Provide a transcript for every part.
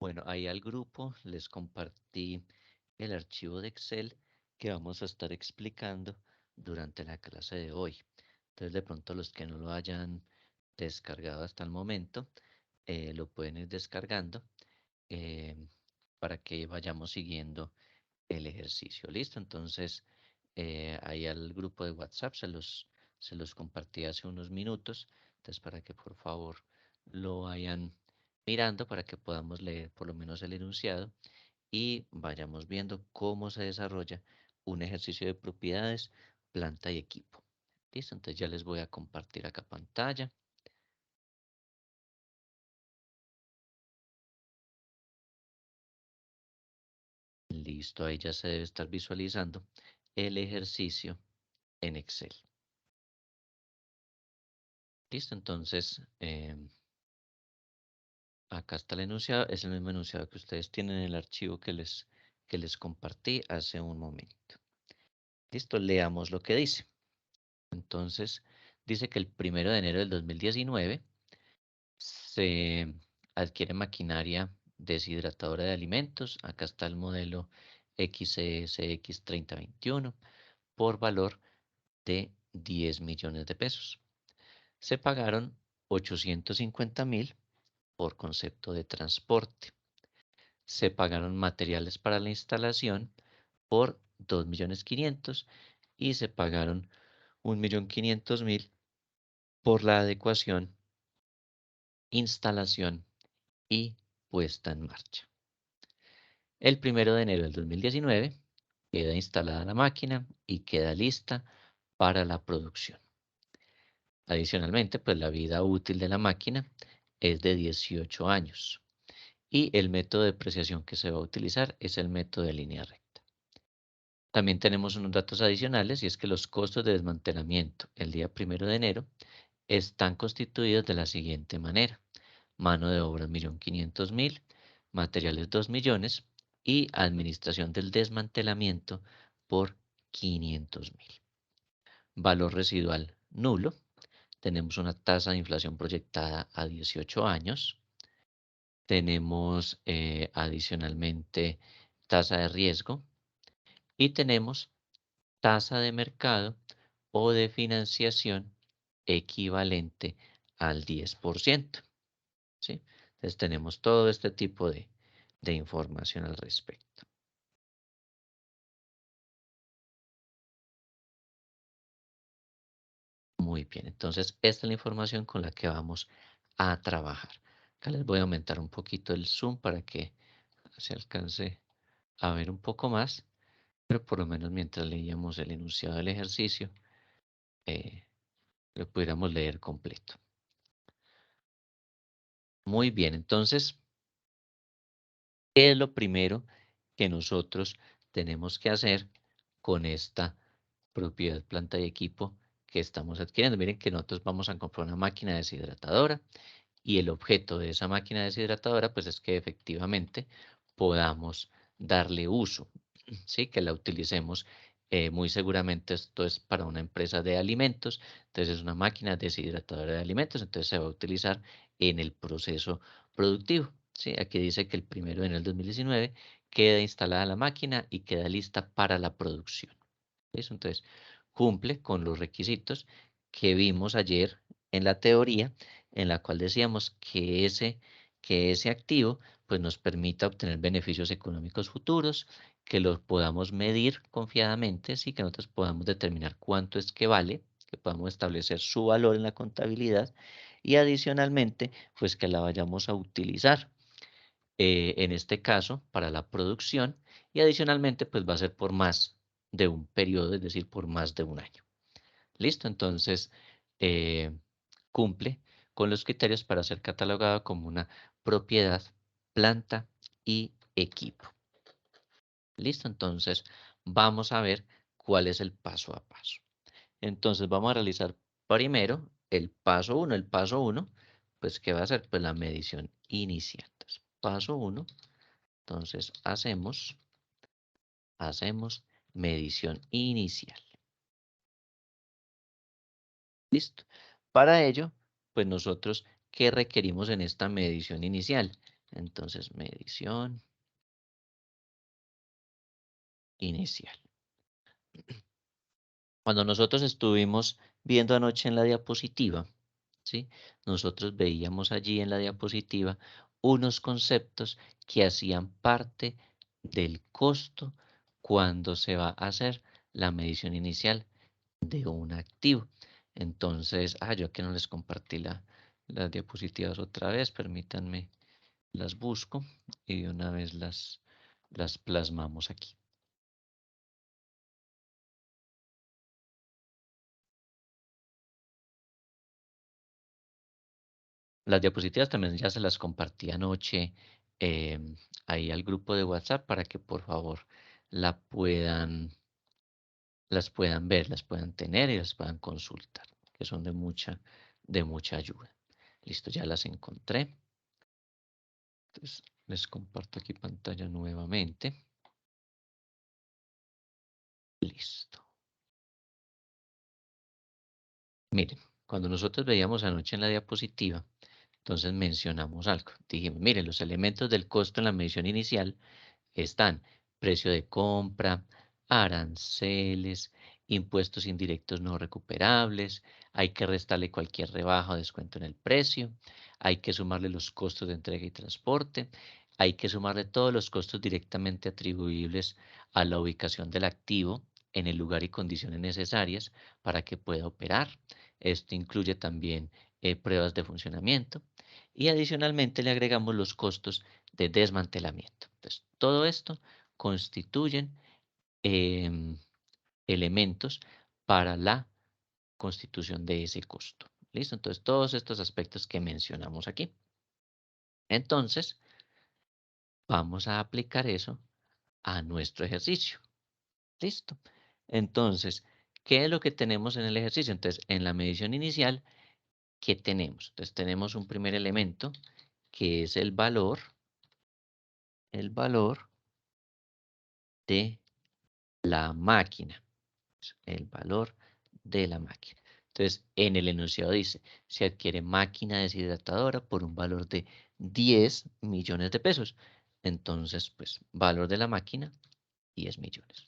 Bueno, ahí al grupo les compartí el archivo de Excel que vamos a estar explicando durante la clase de hoy. Entonces, de pronto los que no lo hayan descargado hasta el momento, lo pueden ir descargando eh, para que vayamos siguiendo el ejercicio. ¿Listo? Entonces, ahí al grupo de WhatsApp se los compartí hace unos minutos. Entonces, para que por favor lo vayan mirando para que podamos leer por lo menos el enunciado y vayamos viendo cómo se desarrolla un ejercicio de propiedades, planta y equipo. ¿Listo? Entonces ya les voy a compartir acá pantalla. Listo, ahí ya se debe estar visualizando el ejercicio en Excel. Listo, entonces acá está el enunciado, es el mismo enunciado que ustedes tienen en el archivo que les compartí hace un momento. Listo, leamos lo que dice. Entonces, dice que el 1 de enero del 2019 se adquiere maquinaria deshidratadora de alimentos. Acá está el modelo XCSX3021 por valor de 10 millones de pesos. Se pagaron 850.000 por concepto de transporte. Se pagaron materiales para la instalación por 2.500.000 y se pagaron 1.500.000 por la adecuación, instalación y puesta en marcha. El 1 de enero del 2019 queda instalada la máquina y queda lista para la producción. Adicionalmente, pues la vida útil de la máquina es de 18 años y el método de depreciación que se va a utilizar es el método de línea recta. También tenemos unos datos adicionales y es que los costos de desmantelamiento el día 1 de enero están constituidos de la siguiente manera: mano de obra 1.500.000, materiales 2 millones y administración del desmantelamiento por 500.000. Valor residual nulo. Tenemos una tasa de inflación proyectada a 18 años. Tenemos adicionalmente tasa de riesgo y tenemos tasa de mercado o de financiación equivalente al 10%. ¿Sí? Entonces tenemos todo este tipo de información al respecto. Muy bien, entonces esta es la información con la que vamos a trabajar. Acá les voy a aumentar un poquito el zoom para que se alcance a ver un poco más, pero por lo menos mientras leíamos el enunciado del ejercicio, eh, lo pudiéramos leer completo. Muy bien, entonces, ¿qué es lo primero que nosotros tenemos que hacer con esta propiedad, planta y equipo que estamos adquiriendo? Miren que nosotros vamos a comprar una máquina deshidratadora y el objeto de esa máquina deshidratadora pues es que efectivamente podamos darle uso, ¿sí? Que la utilicemos. Muy seguramente esto es para una empresa de alimentos, entonces es una máquina deshidratadora de alimentos, entonces se va a utilizar en el proceso productivo, ¿sí? Aquí dice que el 1 de enero del 2019 queda instalada la máquina y queda lista para la producción. ¿Listo? Entonces cumple con los requisitos que vimos ayer en la teoría, en la cual decíamos que ese activo pues nos permita obtener beneficios económicos futuros, que los podamos medir confiadamente, sí, que nosotros podamos determinar cuánto es que vale, que podamos establecer su valor en la contabilidad y adicionalmente pues que la vayamos a utilizar en este caso para la producción y adicionalmente pues va a ser por más de un periodo, es decir, por más de un año. ¿Listo? Entonces, eh, cumple con los criterios para ser catalogado como una propiedad, planta y equipo. ¿Listo? Entonces, vamos a ver cuál es el paso a paso. Entonces, vamos a realizar primero el paso 1. El paso 1, pues, ¿qué va a ser? Pues la medición inicial. Entonces, paso 1, entonces hacemos medición inicial. ¿Listo? Para ello, pues nosotros, ¿qué requerimos en esta medición inicial? Entonces, medición inicial. Cuando nosotros estuvimos viendo anoche en la diapositiva, ¿sí? Nosotros veíamos allí en la diapositiva unos conceptos que hacían parte del costo cuando se va a hacer la medición inicial de un activo. Entonces, yo aquí no les compartí las diapositivas otra vez, permítanme, las busco y de una vez las plasmamos aquí. Las diapositivas también ya se las compartí anoche ahí al grupo de WhatsApp para que por favor la puedan, las puedan ver, las puedan tener y las puedan consultar, que son de mucha ayuda. Listo, ya las encontré. Entonces, les comparto aquí pantalla nuevamente. Listo. Miren, cuando nosotros veíamos anoche en la diapositiva, entonces mencionamos algo. Dijimos, miren, los elementos del costo en la medición inicial están precio de compra, aranceles, impuestos indirectos no recuperables, hay que restarle cualquier rebaja o descuento en el precio, hay que sumarle los costos de entrega y transporte, hay que sumarle todos los costos directamente atribuibles a la ubicación del activo en el lugar y condiciones necesarias para que pueda operar. Esto incluye también pruebas de funcionamiento y adicionalmente le agregamos los costos de desmantelamiento. Entonces, todo esto constituyen em, elementos para la constitución de ese costo. ¿Listo? Entonces, todos estos aspectos que mencionamos aquí. Entonces, vamos a aplicar eso a nuestro ejercicio. ¿Listo? Entonces, ¿qué es lo que tenemos en el ejercicio? Entonces, en la medición inicial, ¿qué tenemos? Entonces, tenemos un primer elemento que es el valor de la máquina. El valor de la máquina. Entonces, en el enunciado dice, se adquiere máquina deshidratadora por un valor de 10 millones de pesos. Entonces, pues, valor de la máquina, 10 millones.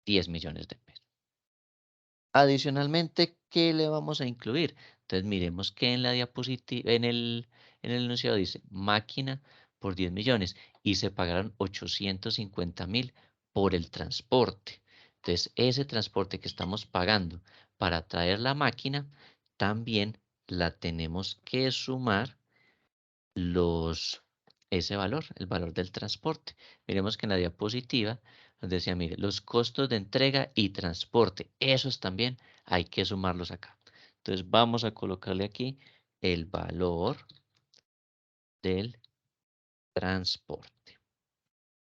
10 millones de pesos. Adicionalmente, ¿qué le vamos a incluir? Entonces, miremos que en la diapositiva, en el enunciado dice máquina por 10 millones y se pagaron 850.000 por el transporte. Entonces, ese transporte que estamos pagando para traer la máquina, también la tenemos que sumar los, ese valor, el valor del transporte. Miremos que en la diapositiva nos decía, mire, los costos de entrega y transporte, esos también hay que sumarlos acá. Entonces vamos a colocarle aquí el valor del transporte.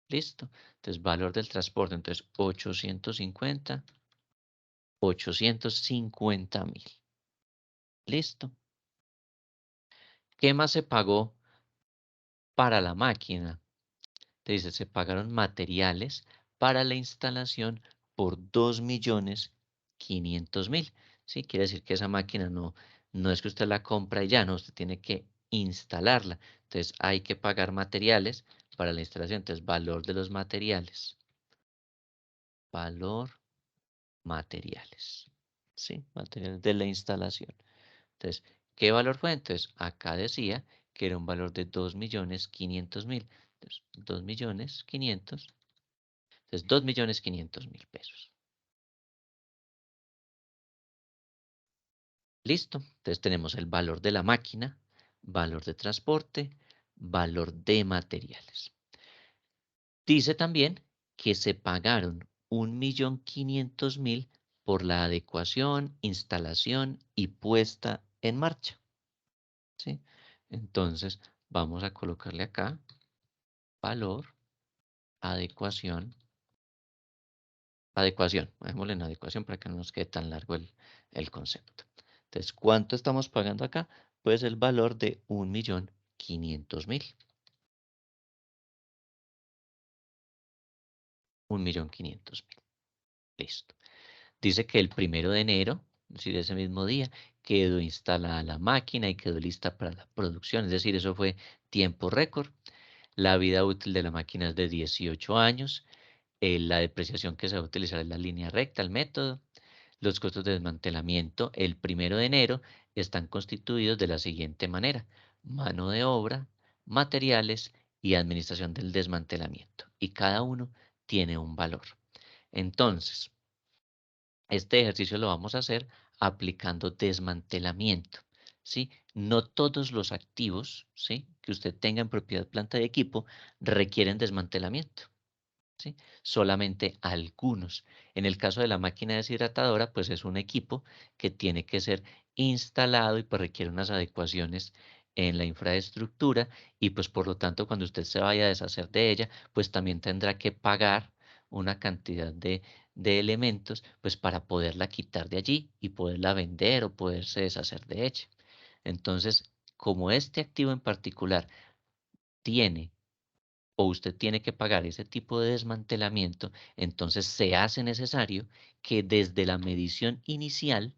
¿Listo? Entonces valor del transporte, entonces 850.000. ¿Listo? ¿Qué más se pagó para la máquina? Te dice, se pagaron materiales para la instalación por 2.500.000. ¿Sí? Quiere decir que esa máquina no es que usted la compra y ya, no, usted tiene que instalarla. Entonces hay que pagar materiales para la instalación. Entonces, valor de los materiales. Valor materiales. ¿Sí? Materiales de la instalación. Entonces, ¿qué valor fue? Entonces, acá decía que era un valor de 2.500.000. Entonces, 2.500.000. Entonces, 2.500.000 pesos. Listo. Entonces tenemos el valor de la máquina, valor de transporte, valor de materiales. Dice también que se pagaron 1.500.000 por la adecuación, instalación y puesta en marcha. ¿Sí? Entonces, vamos a colocarle acá valor, adecuación, démosle en adecuación para que no nos quede tan largo el concepto. Entonces, ¿cuánto estamos pagando acá? Pues el valor de 1.500.000. 1.500.000. Listo. Dice que el 1 de enero decir, ese mismo día quedó instalada la máquina y quedó lista para la producción. Es decir, eso fue tiempo récord. La vida útil de la máquina es de 18 años. La depreciación que se va a utilizar es la línea recta, el método. Los costos de desmantelamiento el 1 de enero están constituidos de la siguiente manera: mano de obra, materiales y administración del desmantelamiento. Y cada uno tiene un valor. Entonces, este ejercicio lo vamos a hacer aplicando desmantelamiento, ¿sí? No todos los activos, ¿sí?, que usted tenga en propiedad, planta y equipo requieren desmantelamiento, ¿sí? Solamente algunos. En el caso de la máquina deshidratadora, pues es un equipo que tiene que ser instalado y pues requiere unas adecuaciones en la infraestructura y pues por lo tanto cuando usted se vaya a deshacer de ella, pues también tendrá que pagar una cantidad de elementos pues para poderla quitar de allí y poderla vender o poderse deshacer de ella. Entonces, como este activo en particular tiene o usted tiene que pagar ese tipo de desmantelamiento, entonces se hace necesario que desde la medición inicial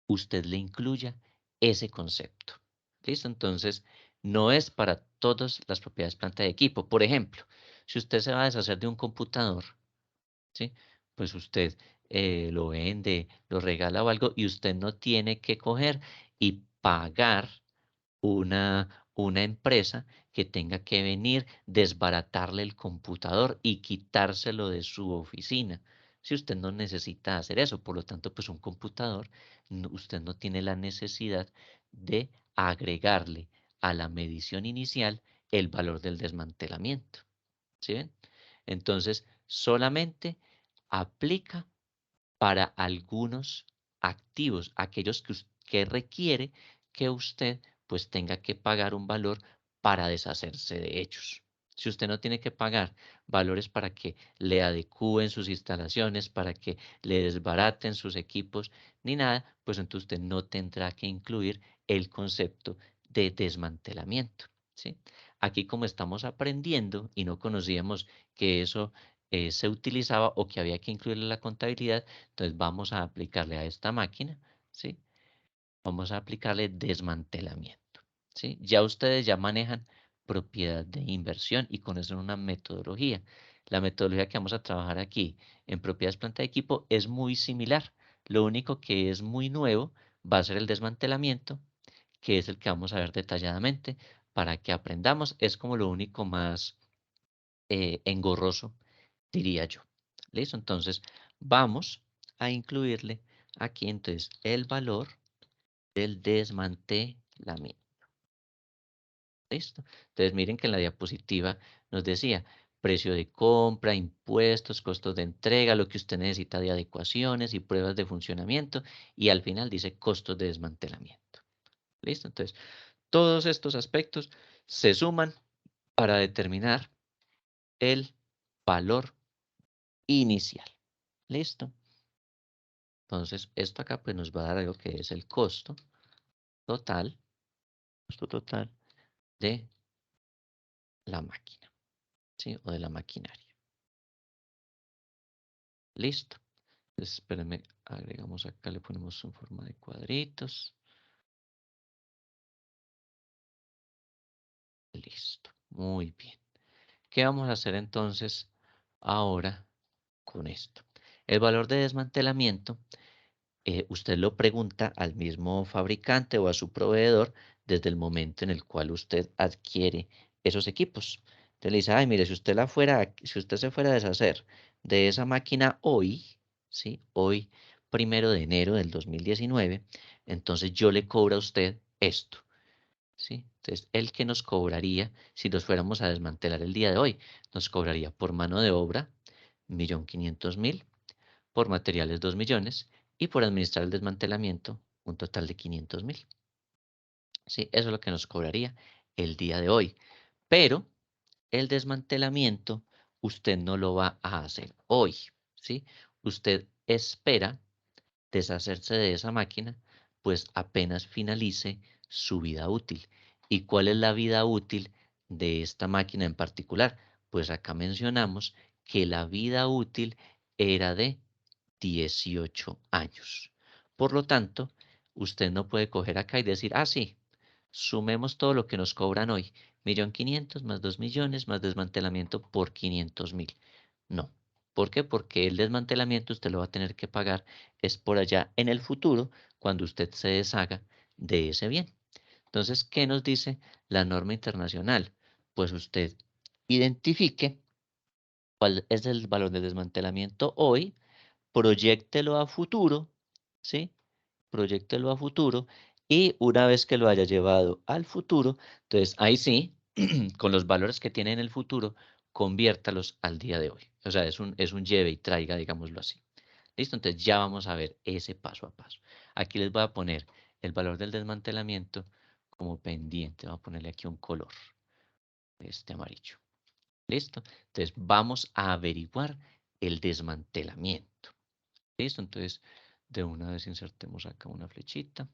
usted le incluya ese concepto. ¿Listo? Entonces, no es para todas las propiedades planta de equipo. Por ejemplo, si usted se va a deshacer de un computador, ¿sí?, pues usted lo vende, lo regala o algo y usted no tiene que coger y pagar una empresa que tenga que venir, desbaratarle el computador y quitárselo de su oficina. Si usted no necesita hacer eso, por lo tanto, pues un computador, usted no tiene la necesidad de agregarle a la medición inicial el valor del desmantelamiento. ¿Sí ven? Entonces, solamente aplica para algunos activos, aquellos que requiere que usted pues tenga que pagar un valor para deshacerse de ellos. Si usted no tiene que pagar valores para que le adecúen sus instalaciones, para que le desbaraten sus equipos, ni nada, pues entonces usted no tendrá que incluir el concepto de desmantelamiento, ¿sí? Aquí como estamos aprendiendo y no conocíamos que eso se utilizaba o que había que incluirle en la contabilidad, entonces vamos a aplicarle a esta máquina, ¿sí? Vamos a aplicarle desmantelamiento, ¿sí? Ya ustedes ya manejan propiedad de inversión y conocen una metodología. La metodología que vamos a trabajar aquí en propiedades planta de equipo es muy similar. Lo único que es muy nuevo va a ser el desmantelamiento, que es el que vamos a ver detalladamente para que aprendamos. Es como lo único más engorroso, diría yo. ¿Listo? Entonces, vamos a incluirle aquí entonces el valor del desmantelamiento. ¿Listo? Entonces, miren que en la diapositiva nos decía precio de compra, impuestos, costos de entrega, lo que usted necesita de adecuaciones y pruebas de funcionamiento, y al final dice costos de desmantelamiento. ¿Listo? Entonces, todos estos aspectos se suman para determinar el valor inicial. ¿Listo? Entonces, esto acá pues nos va a dar algo que es el total, costo total de la máquina, ¿sí? O de la maquinaria. Listo. Entonces, espérenme, agregamos acá, le ponemos en forma de cuadritos. Listo. Muy bien. ¿Qué vamos a hacer entonces ahora con esto? El valor de desmantelamiento usted lo pregunta al mismo fabricante o a su proveedor desde el momento en el cual usted adquiere esos equipos. Entonces le dice, ay, mire, si usted se fuera a deshacer de esa máquina hoy, ¿sí? Hoy, 1 de enero del 2019, entonces yo le cobro a usted esto, ¿sí? Entonces, el que nos cobraría si nos fuéramos a desmantelar el día de hoy, nos cobraría por mano de obra 1.500.000, por materiales 2 millones y por administrar el desmantelamiento un total de 500.000. Sí, eso es lo que nos cobraría el día de hoy. Pero el desmantelamiento usted no lo va a hacer hoy, ¿sí? Usted espera deshacerse de esa máquina, pues apenas finalice su vida útil. ¿Y cuál es la vida útil de esta máquina en particular? Pues acá mencionamos que la vida útil era de 18 años. Por lo tanto, usted no puede coger acá y decir, ah, sí, sumemos todo lo que nos cobran hoy. 1.500.000 más 2 millones más desmantelamiento por 500.000. No. ¿Por qué? Porque el desmantelamiento usted lo va a tener que pagar es por allá en el futuro cuando usted se deshaga de ese bien. Entonces, ¿qué nos dice la norma internacional? Pues usted identifique cuál es el valor del desmantelamiento hoy, proyéctelo a futuro, ¿sí? Proyéctelo a futuro y una vez que lo haya llevado al futuro, entonces ahí sí, con los valores que tiene en el futuro, conviértalos al día de hoy. O sea, es un lleve y traiga, digámoslo así. ¿Listo? Entonces ya vamos a ver ese paso a paso. Aquí les voy a poner el valor del desmantelamiento como pendiente. Voy a ponerle aquí un color, este amarillo. ¿Listo? Entonces vamos a averiguar el desmantelamiento. ¿Listo? Entonces de una vez insertemos acá una flechita.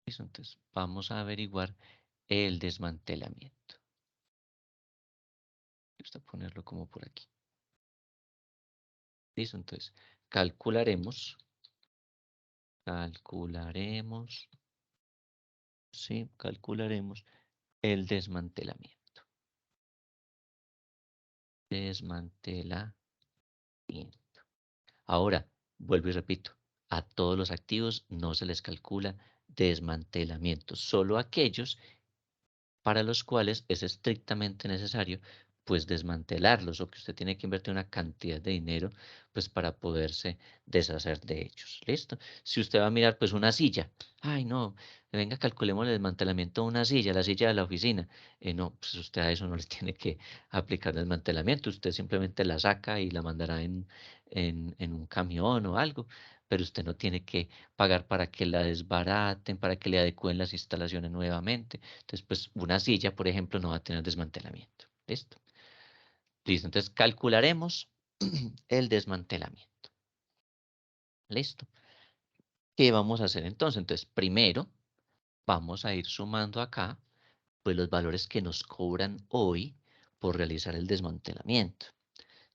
¿Listo? Entonces vamos a averiguar el desmantelamiento. Vamos a ponerlo como por aquí. ¿Listo? Entonces calcularemos, sí, calcularemos el desmantelamiento. Desmantelamiento. Ahora, vuelvo y repito, a todos los activos no se les calcula desmantelamiento, solo aquellos para los cuales es estrictamente necesario pues desmantelarlos o que usted tiene que invertir una cantidad de dinero pues para poderse deshacer de ellos. ¿Listo? Si usted va a mirar pues una silla, ay no, venga calculemos el desmantelamiento de una silla, la silla de la oficina. No, pues usted a eso no le tiene que aplicar desmantelamiento, usted simplemente la saca y la mandará en un camión o algo, pero usted no tiene que pagar para que la desbaraten, para que le adecúen las instalaciones nuevamente. Entonces, pues una silla, por ejemplo, no va a tener desmantelamiento. ¿Listo? Listo. Entonces, calcularemos el desmantelamiento. ¿Listo? ¿Qué vamos a hacer entonces? Entonces, primero vamos a ir sumando acá, pues los valores que nos cobran hoy por realizar el desmantelamiento.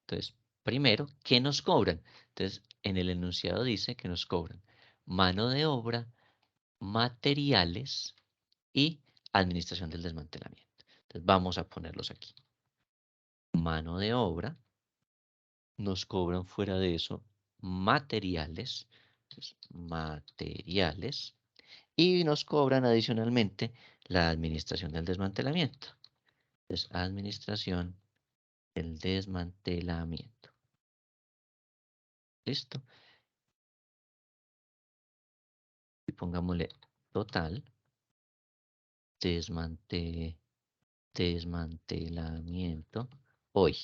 Entonces, primero, ¿qué nos cobran? Entonces, en el enunciado dice que nos cobran mano de obra, materiales y administración del desmantelamiento. Entonces, vamos a ponerlos aquí. Mano de obra, nos cobran fuera de eso materiales, entonces, materiales, y nos cobran adicionalmente la administración del desmantelamiento. Entonces, administración del desmantelamiento. ¿Listo? Y pongámosle total desmantelamiento hoy.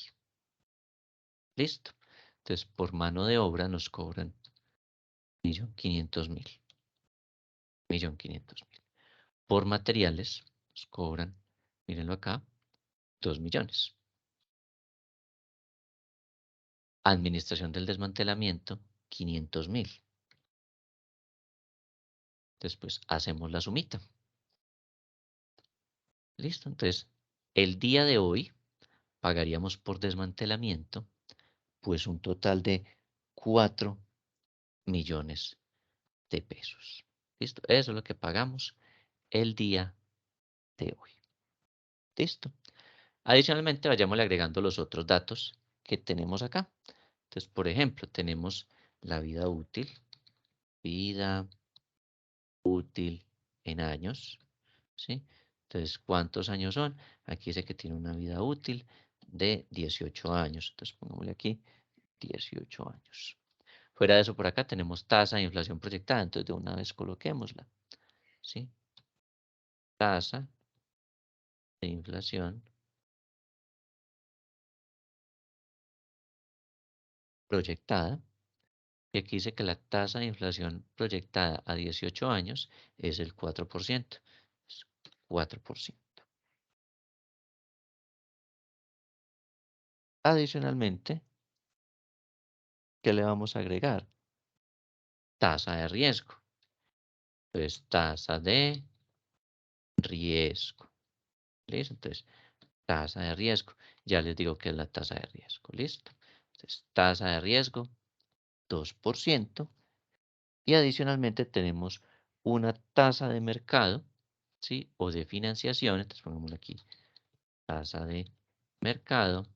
¿Listo? Entonces, por mano de obra nos cobran 1.500.000. 1.500.000. Por materiales nos cobran, mírenlo acá, 2 millones. Administración del desmantelamiento, 500.000. Después hacemos la sumita. ¿Listo? Entonces, el día de hoy pagaríamos por desmantelamiento, pues un total de 4 millones de pesos. ¿Listo? Eso es lo que pagamos el día de hoy. ¿Listo? Adicionalmente, vayámosle agregando los otros datos que tenemos acá. Entonces, por ejemplo, tenemos la vida útil en años, ¿sí? Entonces, ¿cuántos años son? Aquí dice que tiene una vida útil de 18 años. Entonces, pongámosle aquí 18 años. Fuera de eso, por acá tenemos tasa de inflación proyectada. Entonces, de una vez coloquémosla, ¿sí? Tasa de inflación proyectada. Y aquí dice que la tasa de inflación proyectada a 18 años es el 4%. Es 4%. Adicionalmente, ¿qué le vamos a agregar? Tasa de riesgo. Entonces, tasa de riesgo. ¿Listo? Entonces, tasa de riesgo. Ya les digo que es la tasa de riesgo. ¿Listo? Entonces, tasa de riesgo, 2%. Y adicionalmente tenemos una tasa de mercado, ¿sí? O de financiación. Entonces, pongámoslo aquí. Tasa de mercado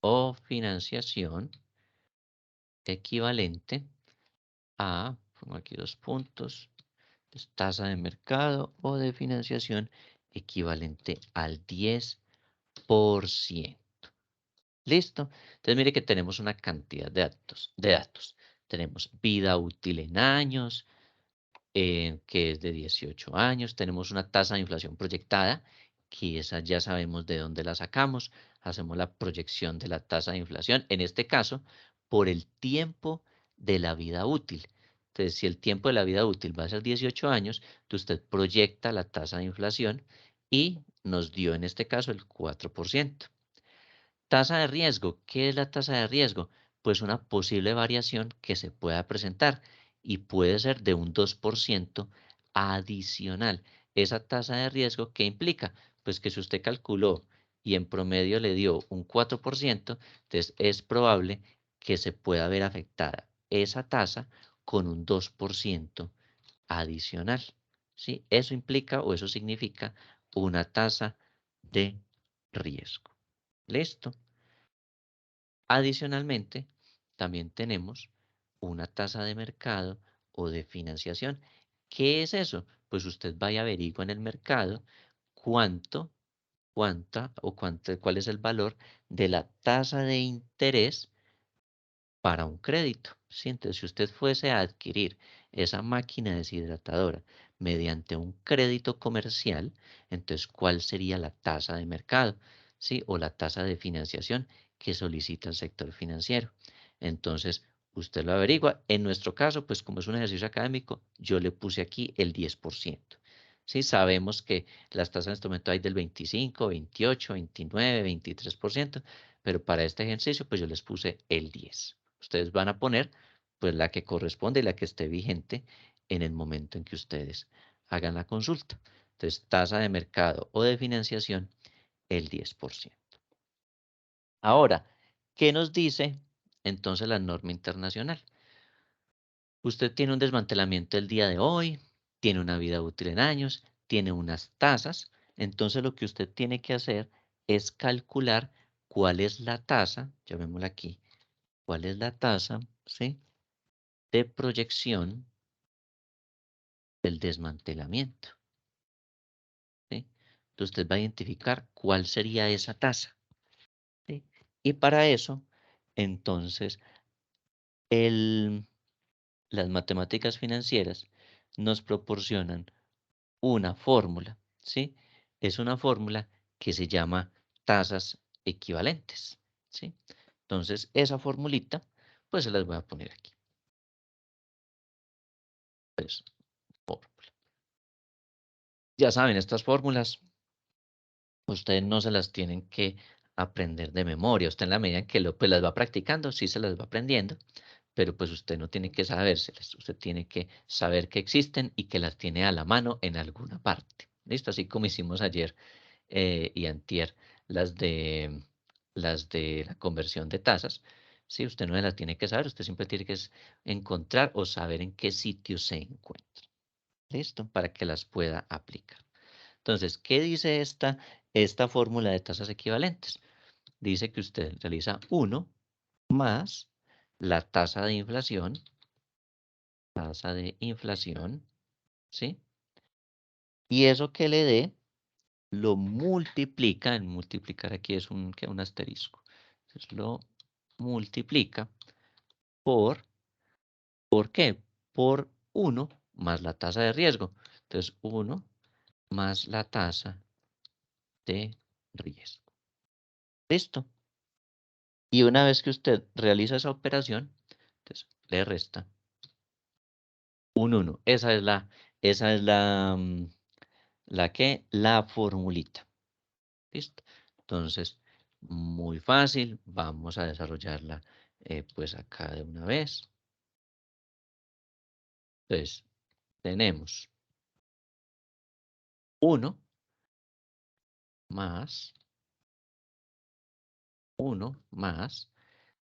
o financiación equivalente a, pongo aquí 2 puntos, es tasa de mercado o de financiación equivalente al 10%. ¿Listo? Entonces mire que tenemos una cantidad de datos. Tenemos vida útil en años, que es de 18 años. Tenemos una tasa de inflación proyectada, que esa ya sabemos de dónde la sacamos. Hacemos la proyección de la tasa de inflación, en este caso, por el tiempo de la vida útil. Entonces, si el tiempo de la vida útil va a ser 18 años, usted proyecta la tasa de inflación y nos dio en este caso el 4%. Tasa de riesgo. ¿Qué es la tasa de riesgo? Pues una posible variación que se pueda presentar y puede ser de un 2% adicional. Esa tasa de riesgo, ¿qué implica? Pues que si usted calculó y en promedio le dio un 4%, entonces es probable que se pueda ver afectada esa tasa con un 2% adicional. ¿Sí? Eso implica o eso significa una tasa de riesgo. ¿Listo? Adicionalmente, también tenemos una tasa de mercado o de financiación. ¿Qué es eso? Pues usted vaya a averiguar en el mercado cuánto, cuál es el valor de la tasa de interés para un crédito. ¿Sí? Entonces, si usted fuese a adquirir esa máquina deshidratadora mediante un crédito comercial, entonces, ¿cuál sería la tasa de mercado? ¿Sí? O la tasa de financiación que solicita el sector financiero. Entonces, usted lo averigua. En nuestro caso, pues como es un ejercicio académico, yo le puse aquí el 10%. Sí, sabemos que las tasas en este momento hay del 25, 28, 29, 23%, pero para este ejercicio, pues yo les puse el 10%. Ustedes van a poner pues la que corresponde y la que esté vigente en el momento en que ustedes hagan la consulta. Entonces, tasa de mercado o de financiación, el 10%. Ahora, ¿qué nos dice entonces la norma internacional? Usted tiene un desmantelamiento el día de hoy, tiene una vida útil en años, tiene unas tasas, entonces lo que usted tiene que hacer es calcular cuál es la tasa, llamémosla aquí, cuál es la tasa, ¿sí? De proyección del desmantelamiento, ¿sí? Entonces usted va a identificar cuál sería esa tasa, ¿sí? Y para eso, entonces, el, las matemáticas financieras nos proporcionan una fórmula, ¿sí? Es una fórmula que se llama tasas equivalentes, ¿sí? Entonces, esa formulita, pues se las voy a poner aquí. Pues, fórmula. Ya saben, estas fórmulas ustedes no se las tienen que aprender de memoria. Usted en la medida en que pues las va practicando, sí se las va aprendiendo, pero pues usted no tiene que sabérselas. Usted tiene que saber que existen y que las tiene a la mano en alguna parte. ¿Listo? Así como hicimos ayer y antier las de la conversión de tasas. Sí, usted no las tiene que saber, usted siempre tiene que encontrar o saber en qué sitio se encuentra. ¿Listo? Para que las pueda aplicar. Entonces, ¿qué dice esta fórmula de tasas equivalentes? Dice que usted realiza 1 más la tasa de inflación, ¿sí? Y eso que le dé, lo multiplica, en multiplicar aquí es un asterisco. Entonces lo multiplica ¿por qué? Por 1 más la tasa de riesgo. Entonces 1 más la tasa de riesgo. ¿Listo? Y una vez que usted realiza esa operación, entonces le resta un 1. La formulita. ¿Listo? Entonces, muy fácil. Vamos a desarrollarla pues acá de una vez. Entonces, tenemos 1 más 1 más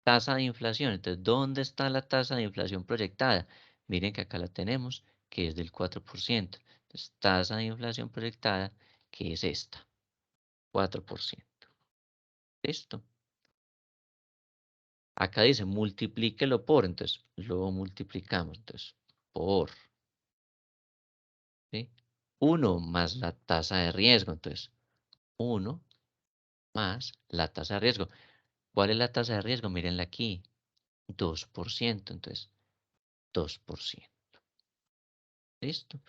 Tasa de inflación. Entonces, ¿dónde está la tasa de inflación proyectada? Miren que acá la tenemos, que es del 4%. Entonces, tasa de inflación proyectada, que es esta, 4%. ¿Listo? Acá dice, multiplíquelo por, entonces lo multiplicamos, entonces, por, ¿sí? 1 más la tasa de riesgo, entonces, 1 más la tasa de riesgo. ¿Cuál es la tasa de riesgo? Mírenla aquí, 2%, entonces, 2%. ¿Listo?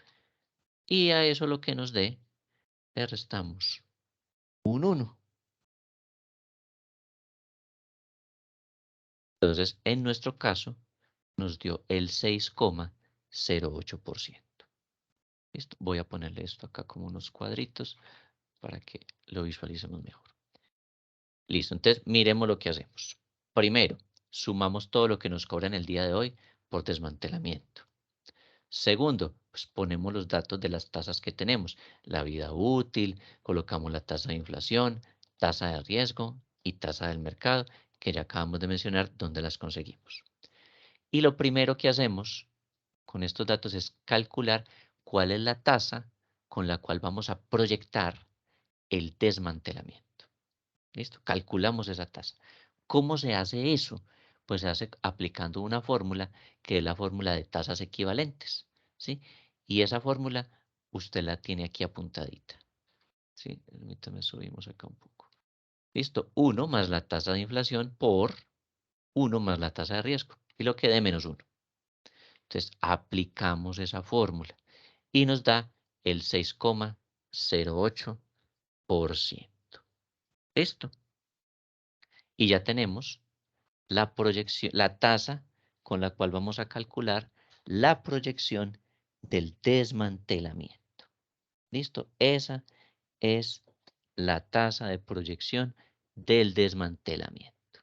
Y a eso lo que nos dé, le restamos un 1. Entonces, en nuestro caso, nos dio el 6,08%. ¿Listo? Voy a ponerle esto acá como unos cuadritos para que lo visualicemos mejor. Listo, entonces miremos lo que hacemos. Primero, sumamos todo lo que nos cobran el día de hoy por desmantelamiento. Segundo, pues ponemos los datos de las tasas que tenemos, la vida útil, colocamos la tasa de inflación, tasa de riesgo y tasa del mercado, que ya acabamos de mencionar dónde las conseguimos. Y lo primero que hacemos con estos datos es calcular cuál es la tasa con la cual vamos a proyectar el desmantelamiento. ¿Listo? Calculamos esa tasa. ¿Cómo se hace eso? Pues se hace aplicando una fórmula que es la fórmula de tasas equivalentes, ¿sí? Y esa fórmula usted la tiene aquí apuntadita, ¿sí? Permítame, subimos acá un poco. Listo, 1 más la tasa de inflación por 1 más la tasa de riesgo, y lo que dé menos 1. Entonces, aplicamos esa fórmula y nos da el 6,08%. ¿Listo? Y ya tenemos la proyección, la tasa con la cual vamos a calcular la proyección del desmantelamiento. ¿Listo? Esa es la tasa de proyección del desmantelamiento.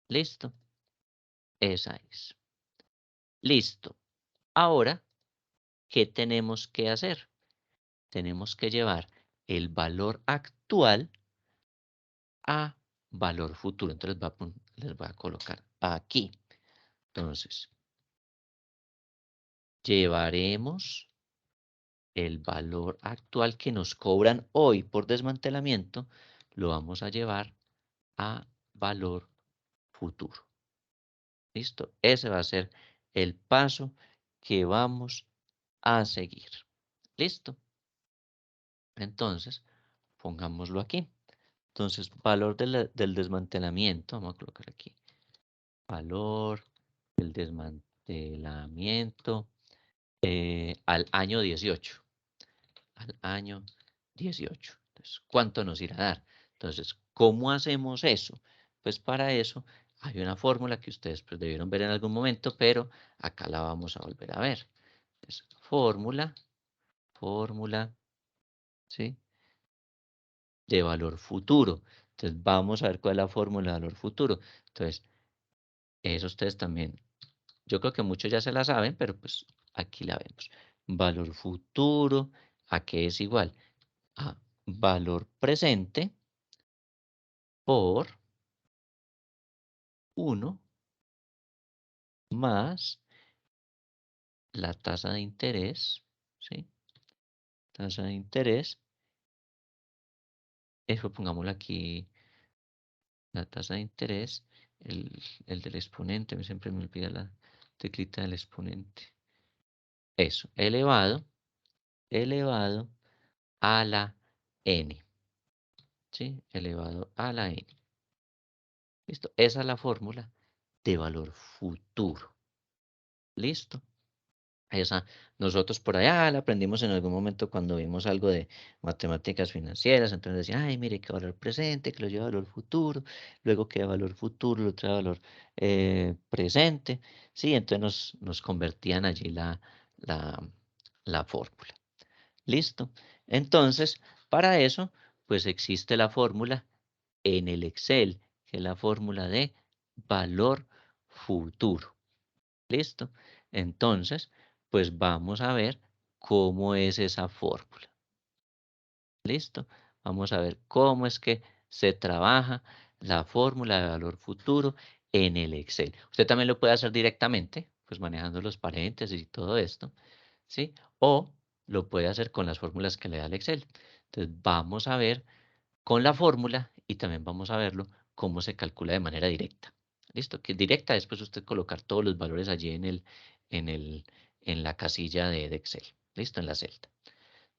¿Listo? Esa es. Listo. Ahora, ¿qué tenemos que hacer? Tenemos que llevar el valor actual a valor futuro. Entonces les voy a colocar aquí. Entonces, llevaremos el valor actual que nos cobran hoy por desmantelamiento, lo vamos a llevar a valor futuro. ¿Listo? Ese va a ser el paso que vamos a seguir. ¿Listo? Entonces, pongámoslo aquí. Entonces, valor del desmantelamiento, vamos a colocar aquí, valor del desmantelamiento al año 18. Al año 18. Entonces, ¿cuánto nos irá a dar? Entonces, ¿cómo hacemos eso? Pues para eso hay una fórmula que ustedes pues, debieron ver en algún momento, pero acá la vamos a volver a ver. Entonces, fórmula, ¿sí? De valor futuro. Entonces, vamos a ver cuál es la fórmula de valor futuro. Entonces, eso ustedes también, yo creo que muchos ya se la saben, pero pues aquí la vemos. Valor futuro, ¿a qué es igual? A valor presente por 1 más la tasa de interés, ¿sí? Tasa de interés, eso pongámoslo aquí, la tasa de interés, el del exponente, siempre me olvida la teclita del exponente. Eso, elevado a la n, ¿sí? Elevado a la n. Listo, esa es la fórmula de valor futuro. ¿Listo? Esa, nosotros por allá la aprendimos en algún momento cuando vimos algo de matemáticas financieras, entonces decían, ay, mire, qué valor presente, que lo lleva a valor futuro, luego que valor futuro lo trae a valor presente, sí, entonces nos convertían allí la, la fórmula. ¿Listo? Entonces, para eso, pues existe la fórmula en el Excel, que es la fórmula de valor futuro. ¿Listo? Entonces, pues vamos a ver cómo es esa fórmula. ¿Listo? Vamos a ver cómo es que se trabaja la fórmula de valor futuro en el Excel. Usted también lo puede hacer directamente, pues manejando los paréntesis y todo esto, ¿sí? O lo puede hacer con las fórmulas que le da el Excel. Entonces vamos a ver con la fórmula y también vamos a verlo cómo se calcula de manera directa. ¿Listo? Que directa es pues usted colocar todos los valores allí en la casilla de Excel. ¿Listo? En la celda.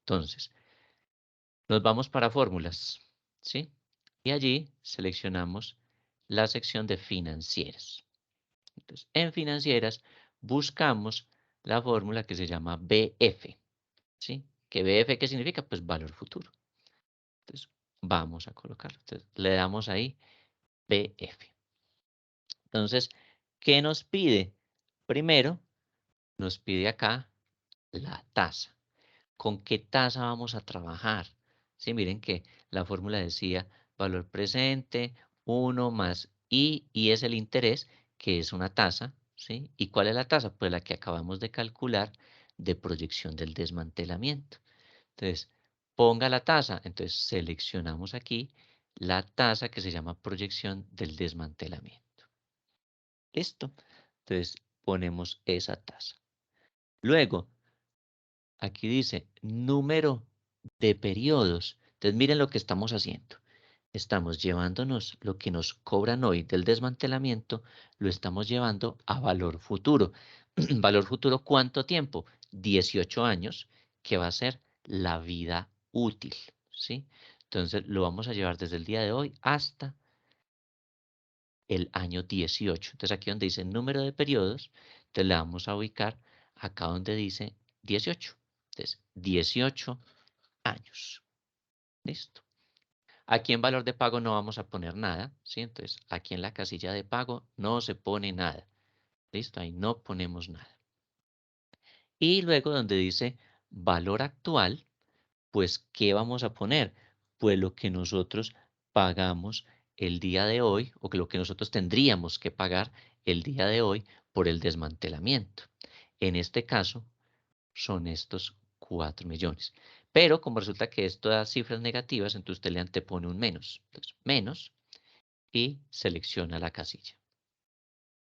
Entonces, nos vamos para fórmulas, ¿sí? Y allí seleccionamos la sección de financieras. Entonces, en financieras buscamos la fórmula que se llama BF, ¿sí? ¿Qué BF qué significa? Pues valor futuro. Entonces, vamos a colocarlo. Entonces, le damos ahí BF. Entonces, ¿qué nos pide? Primero, nos pide acá la tasa. ¿Con qué tasa vamos a trabajar? Sí, miren que la fórmula decía valor presente, 1 más I es el interés, que es una tasa, ¿sí? ¿Y cuál es la tasa? Pues la que acabamos de calcular de proyección del desmantelamiento. Entonces, ponga la tasa. Entonces, seleccionamos aquí la tasa que se llama proyección del desmantelamiento. ¿Listo? Entonces, ponemos esa tasa. Luego, aquí dice número de periodos. Entonces, miren lo que estamos haciendo. Estamos llevándonos lo que nos cobran hoy del desmantelamiento, lo estamos llevando a valor futuro. ¿Valor futuro cuánto tiempo? 18 años, que va a ser la vida útil, ¿sí? Entonces, lo vamos a llevar desde el día de hoy hasta el año 18. Entonces, aquí donde dice número de periodos, entonces le vamos a ubicar acá donde dice 18. Entonces, 18 años. Listo. Aquí en valor de pago no vamos a poner nada, ¿sí? Entonces, aquí en la casilla de pago no se pone nada. Listo, ahí no ponemos nada. Y luego donde dice valor actual, pues, ¿qué vamos a poner? Pues lo que nosotros pagamos el día de hoy, o que lo que nosotros tendríamos que pagar el día de hoy por el desmantelamiento. En este caso, son estos 4 millones. Pero como resulta que esto da cifras negativas, entonces usted le antepone un menos. Entonces, menos y selecciona la casilla.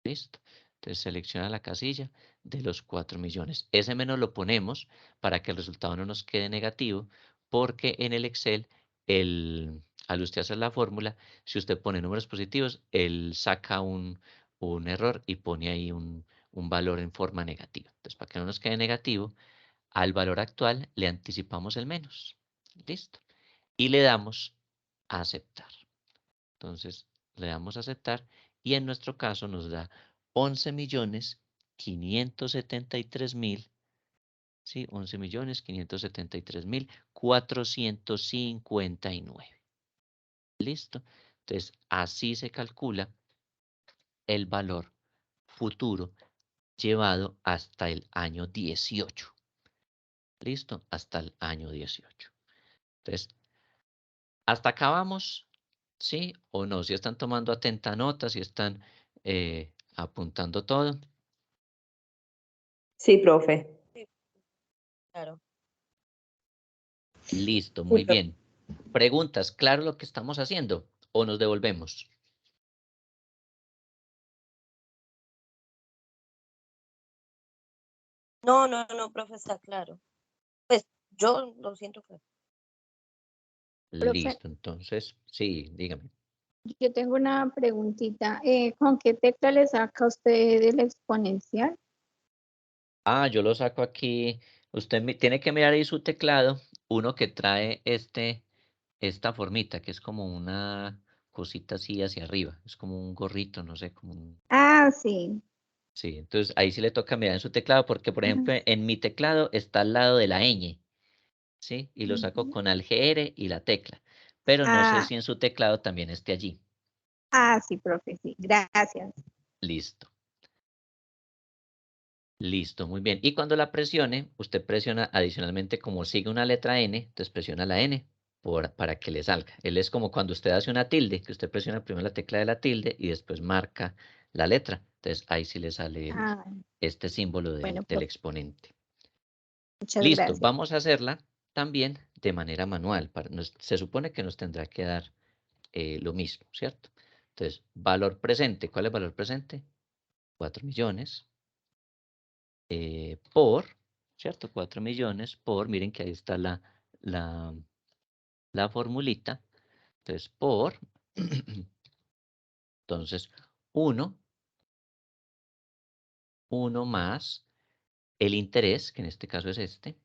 ¿Listo? Entonces selecciona la casilla de los 4 millones. Ese menos lo ponemos para que el resultado no nos quede negativo, porque en el Excel, al usted hacer la fórmula, si usted pone números positivos, él saca un error y pone ahí un valor en forma negativa. Entonces, para que no nos quede negativo, al valor actual le anticipamos el menos. ¿Listo? Y le damos a aceptar. Entonces, le damos a aceptar y en nuestro caso nos da 11.573.000, ¿sí? 11.573.459. ¿Listo? Entonces, así se calcula el valor futuro llevado hasta el año 18. ¿Listo? Hasta el año 18. Entonces, hasta acá vamos, ¿sí o no? Si están tomando atenta nota, si están apuntando todo. Sí, profe. Claro. Listo, Sí, muy profe. bien. Preguntas, ¿claro lo que estamos haciendo? ¿O nos devolvemos? No, profe, está claro. Pues yo lo siento claro. Profe, Listo, entonces, sí, dígame. yo tengo una preguntita. ¿Con qué tecla le saca usted el exponencial? Ah, yo lo saco aquí. Usted tiene que mirar ahí su teclado, uno que trae esta formita, que es como una cosita así hacia arriba. Es como un gorrito, no sé, como un... Ah, sí. Sí, entonces ahí sí le toca mirar en su teclado, porque por Ujú. ejemplo en mi teclado está al lado de la ñ, ¿sí? Y lo saco Ujú. con Alt y la tecla, pero no sé Ah, si en su teclado también esté allí. sí, profe, sí. Gracias. Listo. Listo, muy bien. Y cuando la presione, usted presiona adicionalmente como sigue una letra N, entonces presiona la N para que le salga. Él es como cuando usted hace una tilde, que usted presiona primero la tecla de la tilde y después marca la letra. Entonces ahí sí le sale Ah, este símbolo bueno, del profe, exponente. muchas Listo, gracias. vamos a hacerla también de manera manual. Se supone que nos tendrá que dar lo mismo, ¿cierto? Entonces, valor presente. ¿Cuál es el valor presente? 4 millones por, ¿cierto? 4 millones por, miren que ahí está la formulita. Entonces, por, entonces, 1 más el interés, que en este caso es este,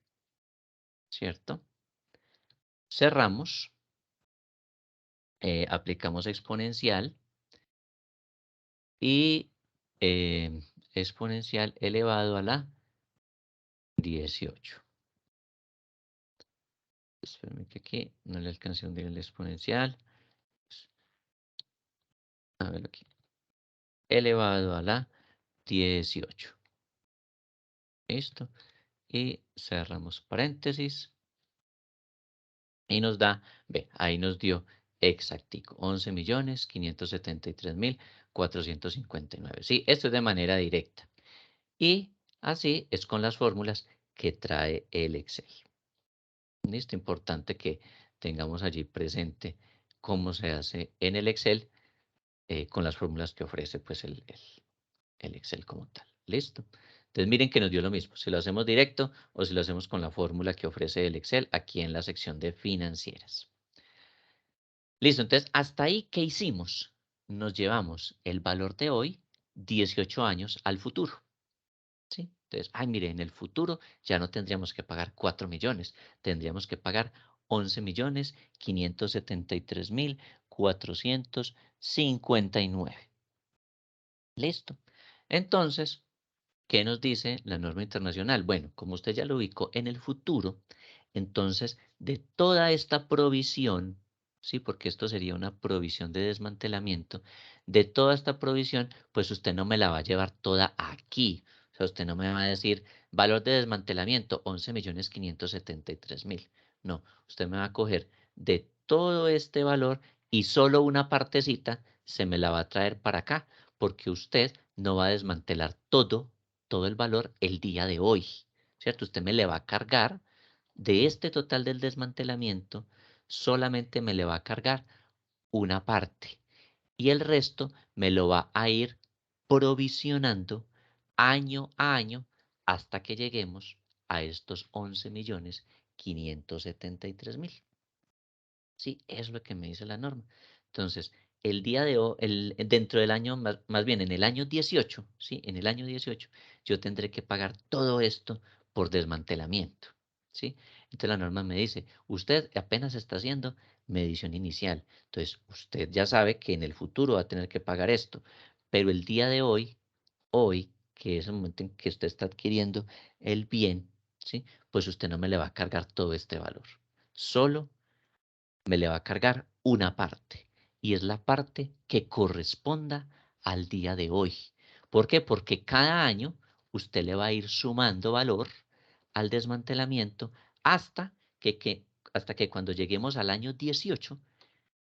¿cierto? Cerramos, aplicamos exponencial y exponencial elevado a la 18. Espérame que aquí no le alcancé a hundir el exponencial. A ver aquí. Elevado a la 18. Listo. Y cerramos paréntesis. Y nos da, ve, ahí nos dio exactico, 11.573.459. Sí, esto es de manera directa. Y así es con las fórmulas que trae el Excel. Listo, importante que tengamos allí presente cómo se hace en el Excel con las fórmulas que ofrece pues el Excel como tal. ¿Listo? Entonces miren que nos dio lo mismo, si lo hacemos directo o si lo hacemos con la fórmula que ofrece el Excel aquí en la sección de financieras. Listo, entonces hasta ahí, ¿qué hicimos? Nos llevamos el valor de hoy, 18 años al futuro. ¿Sí? Entonces, ay, mire, en el futuro ya no tendríamos que pagar 4 millones, tendríamos que pagar 11.573.459. Listo. Entonces, ¿qué nos dice la norma internacional? Bueno, como usted ya lo ubicó en el futuro, entonces de toda esta provisión, sí, porque esto sería una provisión de desmantelamiento, de toda esta provisión, pues usted no me la va a llevar toda aquí. O sea, usted no me va a decir valor de desmantelamiento 11.573.000. No, usted me va a coger de todo este valor y solo una partecita se me la va a traer para acá, porque usted no va a desmantelar todo el valor el día de hoy, ¿cierto? Usted me le va a cargar de este total del desmantelamiento, solamente me le va a cargar una parte y el resto me lo va a ir provisionando año a año hasta que lleguemos a estos 11.573.000. Sí, es lo que me dice la norma. Entonces, el día de hoy, dentro del año, más bien en el año 18, ¿sí? En el año 18, yo tendré que pagar todo esto por desmantelamiento, ¿sí? Entonces la norma me dice, usted apenas está haciendo medición inicial. Entonces, usted ya sabe que en el futuro va a tener que pagar esto. Pero el día de hoy, que es el momento en que usted está adquiriendo el bien, ¿sí? Pues usted no me le va a cargar todo este valor. Solo me le va a cargar una parte y es la parte que corresponda al día de hoy. ¿Por qué? Porque cada año usted le va a ir sumando valor al desmantelamiento hasta hasta que cuando lleguemos al año 18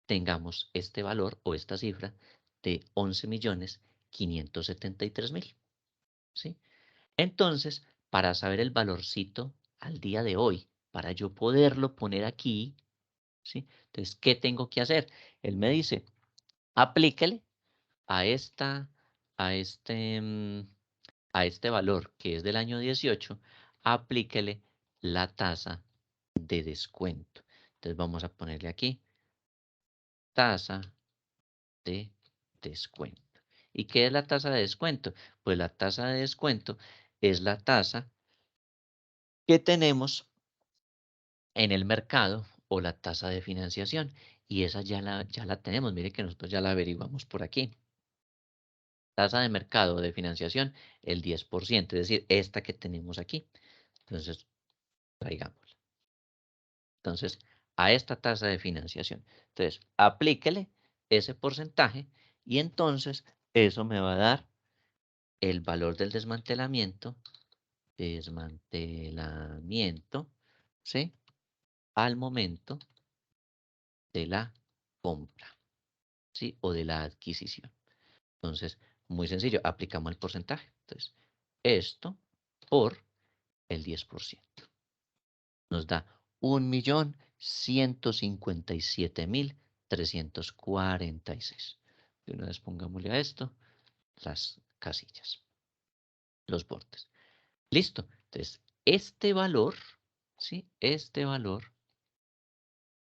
tengamos este valor o esta cifra de 11.573.000. ¿Sí? Entonces, para saber el valorcito al día de hoy, para yo poderlo poner aquí, ¿sí? Entonces, ¿qué tengo que hacer? Él me dice, aplíquele a a este, mm, a este valor que es del año 18, aplíquele la tasa de descuento. Entonces, vamos a ponerle aquí tasa de descuento. ¿Y qué es la tasa de descuento? Pues la tasa de descuento es la tasa que tenemos en el mercado o la tasa de financiación. Y esa ya la tenemos. Mire que nosotros ya la averiguamos por aquí. Tasa de mercado de financiación, el 10%, es decir, esta que tenemos aquí. Entonces, traigámosla. Entonces, a esta tasa de financiación. Entonces, aplíquele ese porcentaje y entonces eso me va a dar el valor del desmantelamiento, ¿sí? Al momento de la compra, ¿sí? O de la adquisición. Entonces, muy sencillo, aplicamos el porcentaje. Entonces, esto por el 10%. Nos da 1.157.346. De una vez pongámosle a esto las casillas, los bordes. Listo. Entonces, este valor, ¿sí? Este valor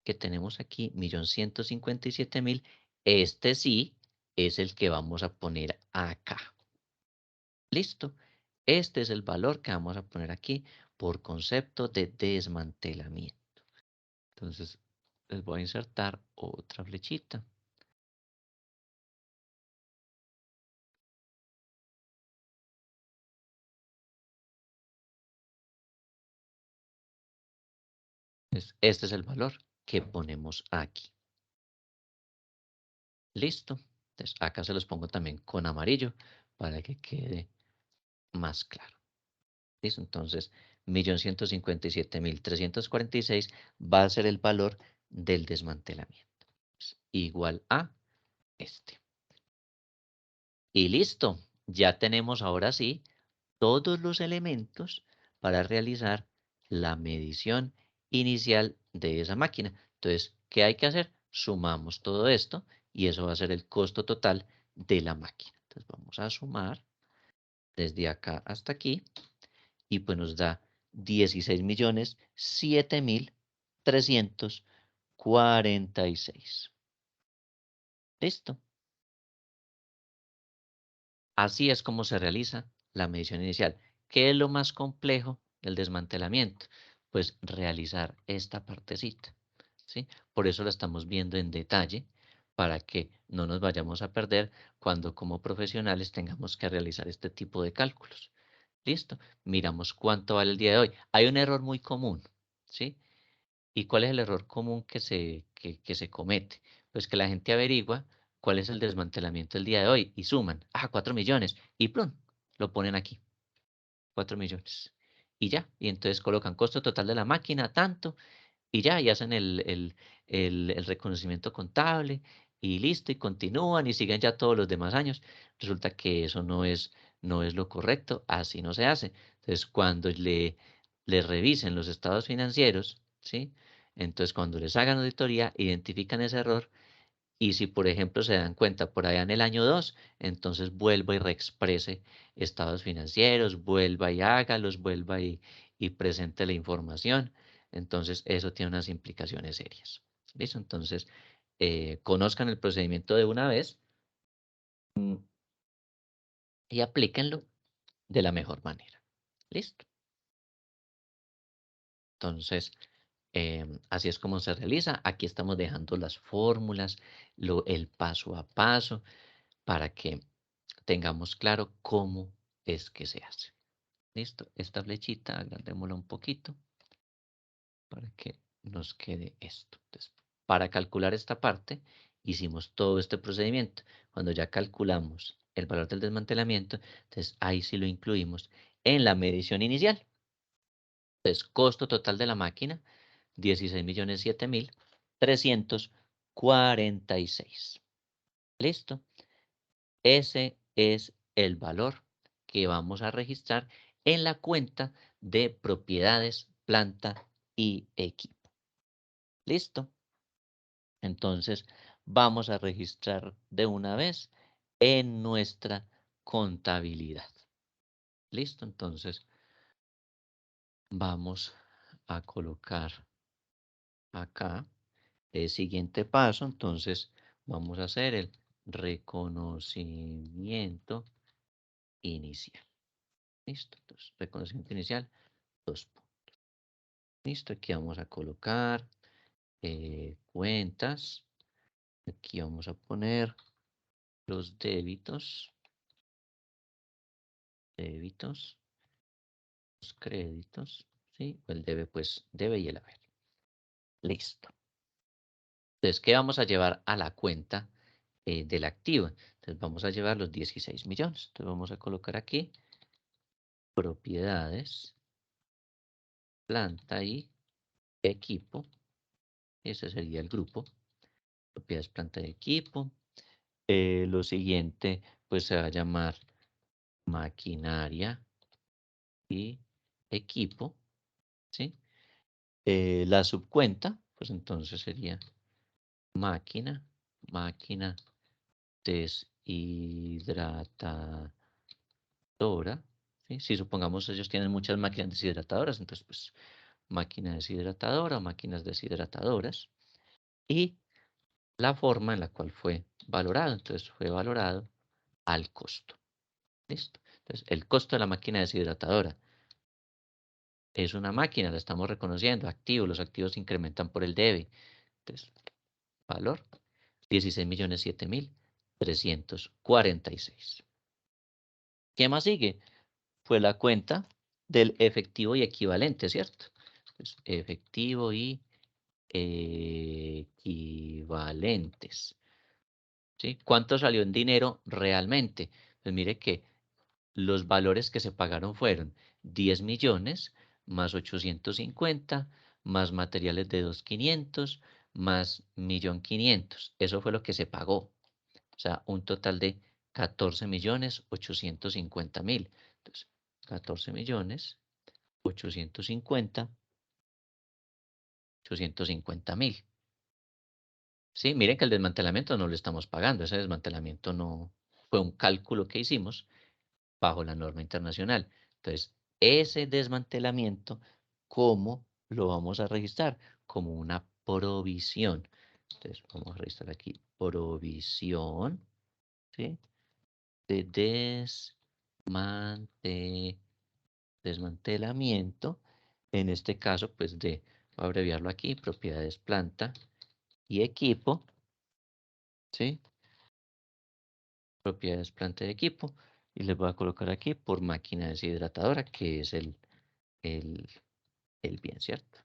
que tenemos aquí, 1.157.000, este sí es el que vamos a poner acá. Listo. Este es el valor que vamos a poner aquí por concepto de desmantelamiento. Entonces, les voy a insertar otra flechita. Este es el valor que ponemos aquí. Listo. Entonces, acá se los pongo también con amarillo para que quede más claro. ¿Listo? Entonces, 1.157.346 va a ser el valor del desmantelamiento. Es igual a este. Y listo. Ya tenemos ahora sí todos los elementos para realizar la medición inicial de esa máquina. Entonces, ¿qué hay que hacer? Sumamos todo esto y eso va a ser el costo total de la máquina. Entonces, vamos a sumar desde acá hasta aquí y pues nos da 16.007.346. ¿Listo? Así es como se realiza la medición inicial. ¿Qué es lo más complejo del desmantelamiento? Pues realizar esta partecita, ¿sí? Por eso la estamos viendo en detalle, para que no nos vayamos a perder cuando como profesionales tengamos que realizar este tipo de cálculos. ¿Listo? Miramos cuánto vale el día de hoy. Hay un error muy común, ¿sí? ¿Y cuál es el error común que se comete? Pues que la gente averigua cuál es el desmantelamiento del día de hoy y suman, 4 millones, y plum, lo ponen aquí, 4 millones. Y ya, y entonces colocan costo total de la máquina, tanto, y ya, y hacen el reconocimiento contable, y listo, y continúan, y siguen ya todos los demás años. Resulta que eso no es lo correcto, así no se hace. Entonces, cuando le revisen los estados financieros, ¿sí? Entonces, cuando les hagan auditoría, identifican ese error, y si, por ejemplo, se dan cuenta por allá en el año 2, entonces vuelva y reexprese estados financieros, vuelva y hágalos, vuelva y presente la información. Entonces, eso tiene unas implicaciones serias. ¿Listo? Entonces, conozcan el procedimiento de una vez mm, y aplíquenlo de la mejor manera. ¿Listo? Entonces, así es como se realiza. Aquí estamos dejando las fórmulas, el paso a paso, para que tengamos claro cómo es que se hace. ¿Listo? Esta flechita, agrandémosla un poquito para que nos quede esto. Entonces, para calcular esta parte, hicimos todo este procedimiento. Cuando ya calculamos el valor del desmantelamiento, entonces ahí sí lo incluimos en la medición inicial. Entonces, costo total de la máquina, 16.007.346. ¿Listo? Ese es el valor que vamos a registrar en la cuenta de propiedades, planta y equipo. ¿Listo? Entonces, vamos a registrar de una vez en nuestra contabilidad. ¿Listo? Entonces, vamos a colocar acá el siguiente paso. Entonces, vamos a hacer el reconocimiento inicial. Listo. Entonces, reconocimiento inicial, 2 puntos. Listo. Aquí vamos a colocar cuentas. Aquí vamos a poner los débitos, los créditos, ¿sí? El debe, pues, debe y el haber. Listo. Entonces, ¿qué vamos a llevar a la cuenta del activo? Entonces, vamos a llevar los 16 millones. Entonces, vamos a colocar aquí propiedades, planta y equipo. Ese sería el grupo. Propiedades, planta y equipo. Lo siguiente, pues, se va a llamar maquinaria y equipo, ¿sí? La subcuenta, pues entonces sería máquina deshidratadora. ¿Sí? Si supongamos ellos tienen muchas máquinas deshidratadoras, entonces pues máquina deshidratadora o máquinas deshidratadoras. Y la forma en la cual fue valorado, entonces fue valorado al costo. ¿Listo? Entonces el costo de la máquina deshidratadora es una máquina, la estamos reconociendo, activo, los activos se incrementan por el debe. Entonces, valor 16.007.346. ¿Qué más sigue? Fue la cuenta del efectivo y equivalente, ¿cierto? Entonces, efectivo y equivalentes. ¿Sí? ¿Cuánto salió en dinero realmente? Pues mire que los valores que se pagaron fueron 10 millones más 850 más materiales de 2.500 más 1.500.000. Eso fue lo que se pagó. O sea, un total de 14.850.000. Entonces, 14.850.000. Sí, miren que el desmantelamiento no lo estamos pagando. Ese desmantelamiento no fue un cálculo que hicimos bajo la norma internacional. Entonces, ese desmantelamiento, ¿cómo lo vamos a registrar? Como una provisión. Entonces, vamos a registrar aquí provisión, ¿sí? De desmantelamiento. En este caso, pues voy a abreviarlo aquí, propiedades planta y equipo, ¿sí? Propiedades planta y equipo. Y les voy a colocar aquí por máquina deshidratadora, que es el, el bien, ¿cierto?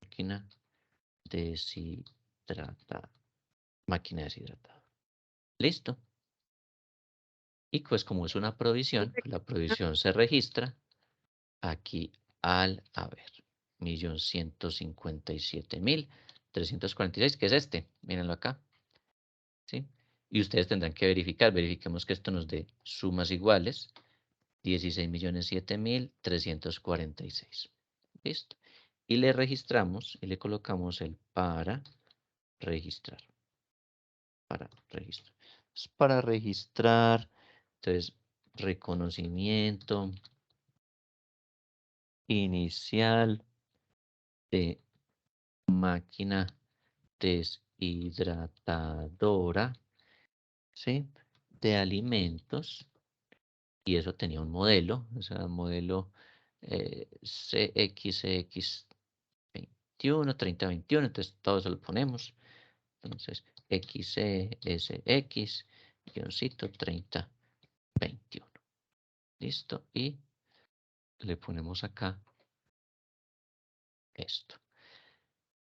Máquina deshidratada. Máquina deshidratada. Listo. Y pues como es una provisión, pues la provisión se registra aquí al haber. 1.157.346, que es este. Mírenlo acá. ¿Sí? Y ustedes tendrán que verificar. Verifiquemos que esto nos dé sumas iguales. 16.007.346. Listo. Y le registramos y le colocamos el para registrar. Para registrar. Para registrar, entonces, reconocimiento inicial de máquina deshidratadora, ¿sí? De alimentos. Y eso tenía un modelo, o sea, modelo CXX21, 3021, entonces todo eso lo ponemos. Entonces, XCSX, guioncito 3021. Listo. Y le ponemos acá esto.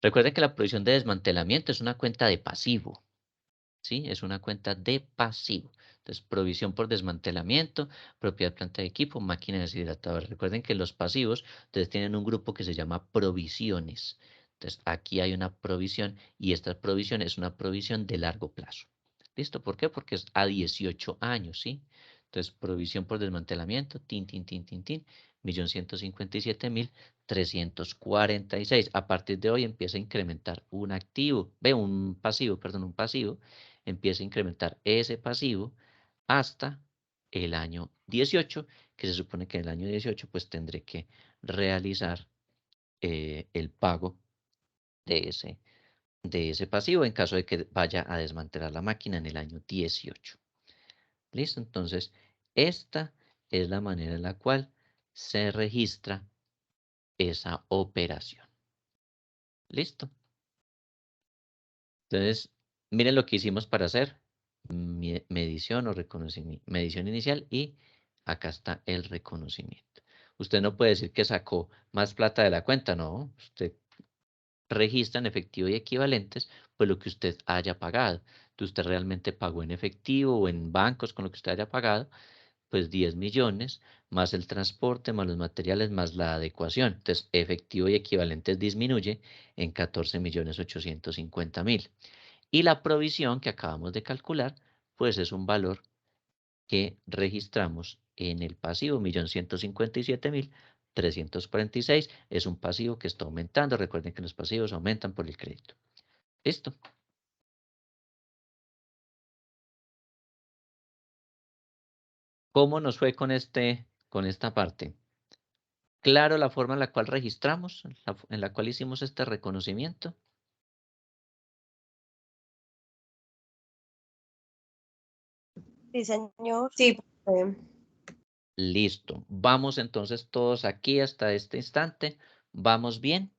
Recuerden que la provisión de desmantelamiento es una cuenta de pasivo. ¿Sí? Es una cuenta de pasivo. Entonces, provisión por desmantelamiento, propiedad planta de equipo, máquina deshidratadora. Recuerden que los pasivos, ustedes tienen un grupo que se llama provisiones. Entonces, aquí hay una provisión y esta provisión es una provisión de largo plazo. ¿Listo? ¿Por qué? Porque es a 18 años, ¿sí? Entonces, provisión por desmantelamiento, tin, tin, tin, tin, tin, 1.157.346. A partir de hoy empieza a incrementar un activo, un pasivo, perdón, un pasivo, empieza a incrementar ese pasivo hasta el año 18, que se supone que en el año 18 pues tendré que realizar el pago de ese pasivo en caso de que vaya a desmantelar la máquina en el año 18. ¿Listo? Entonces, esta es la manera en la cual se registra esa operación. ¿Listo? Entonces, miren lo que hicimos para hacer medición o reconocimiento, medición inicial y acá está el reconocimiento. Usted no puede decir que sacó más plata de la cuenta, no. Usted registra en efectivo y equivalentes pues lo que usted haya pagado. Entonces, usted realmente pagó en efectivo o en bancos con lo que usted haya pagado, pues 10 millones, más el transporte, más los materiales, más la adecuación. Entonces, efectivo y equivalentes disminuye en 14.850.000. Y la provisión que acabamos de calcular, pues es un valor que registramos en el pasivo, 1.157.346. Es un pasivo que está aumentando. Recuerden que los pasivos aumentan por el crédito. Listo. ¿Cómo nos fue con esta parte? ¿Claro la forma en la cual registramos, en la cual hicimos este reconocimiento? Sí, señor. Sí, profe. Listo. Vamos entonces todos aquí hasta este instante. ¿Vamos bien?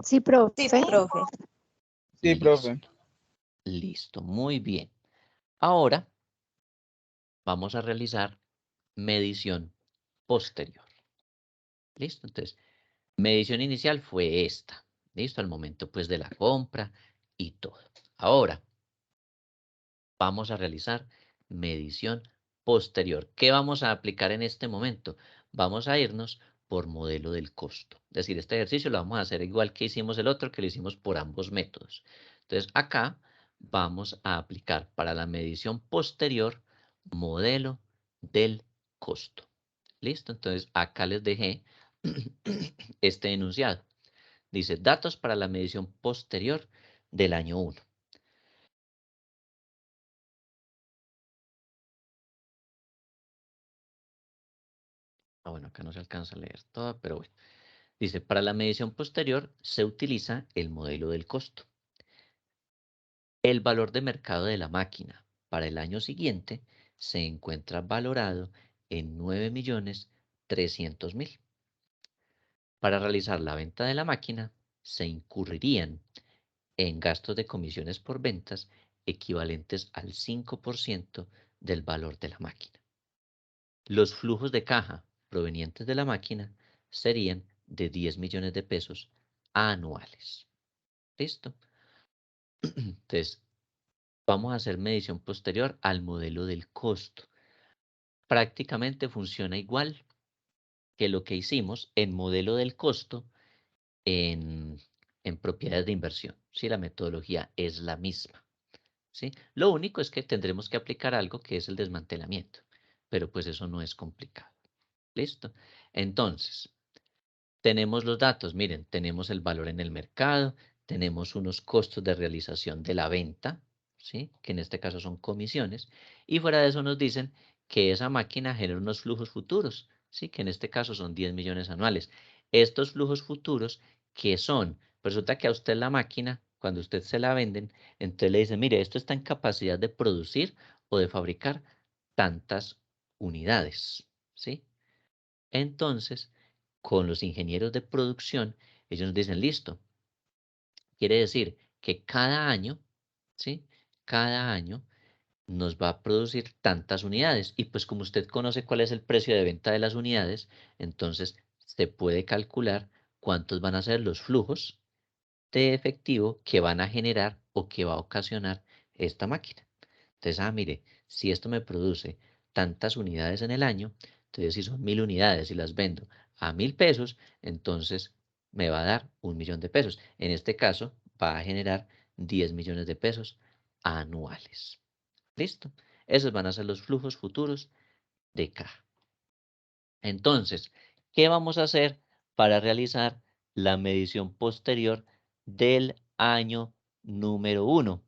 Sí, profe. Sí, profe. Sí, profe. Listo. Listo, muy bien. Ahora vamos a realizar medición posterior. Listo, entonces, medición inicial fue esta. Listo, al momento pues de la compra y todo. Ahora vamos a realizar medición posterior. ¿Qué vamos a aplicar en este momento? Vamos a irnos por modelo del costo. Es decir, este ejercicio lo vamos a hacer igual que hicimos el otro, que lo hicimos por ambos métodos. Entonces, acá vamos a aplicar para la medición posterior modelo del costo. ¿Listo? Entonces, acá les dejé este enunciado. Dice, datos para la medición posterior del año 1. Bueno, acá no se alcanza a leer toda, pero bueno. Dice, para la medición posterior se utiliza el modelo del costo. El valor de mercado de la máquina para el año siguiente se encuentra valorado en 9.300.000. Para realizar la venta de la máquina se incurrirían en gastos de comisiones por ventas equivalentes al 5% del valor de la máquina. Los flujos de caja provenientes de la máquina serían de 10 millones de pesos anuales. ¿Listo? Entonces, vamos a hacer medición posterior al modelo del costo. Prácticamente funciona igual que lo que hicimos en modelo del costo en, en propiedades de inversión. Sí, la metodología es la misma. ¿Sí? Lo único es que tendremos que aplicar algo que es el desmantelamiento, pero pues eso no es complicado. ¿Listo? Entonces, tenemos los datos, miren, tenemos el valor en el mercado, tenemos unos costos de realización de la venta, ¿sí? Que en este caso son comisiones, y fuera de eso nos dicen que esa máquina genera unos flujos futuros, ¿sí? Que en este caso son 10 millones anuales. Estos flujos futuros, ¿qué son? Resulta que a usted la máquina, cuando usted se la venden, entonces le dicen, mire, esto está en capacidad de producir o de fabricar tantas unidades, ¿sí? Entonces, con los ingenieros de producción, ellos nos dicen, listo, quiere decir que cada año, ¿sí? Cada año nos va a producir tantas unidades. Y pues como usted conoce cuál es el precio de venta de las unidades, entonces se puede calcular cuántos van a ser los flujos de efectivo que van a generar o que va a ocasionar esta máquina. Entonces, mire, si esto me produce tantas unidades en el año, entonces si son 1.000 unidades y las vendo a 1.000 pesos, entonces me va a dar 1.000.000 de pesos. En este caso, va a generar 10 millones de pesos anuales. ¿Listo? Esos van a ser los flujos futuros de caja. Entonces, ¿qué vamos a hacer para realizar la medición posterior del año número 1?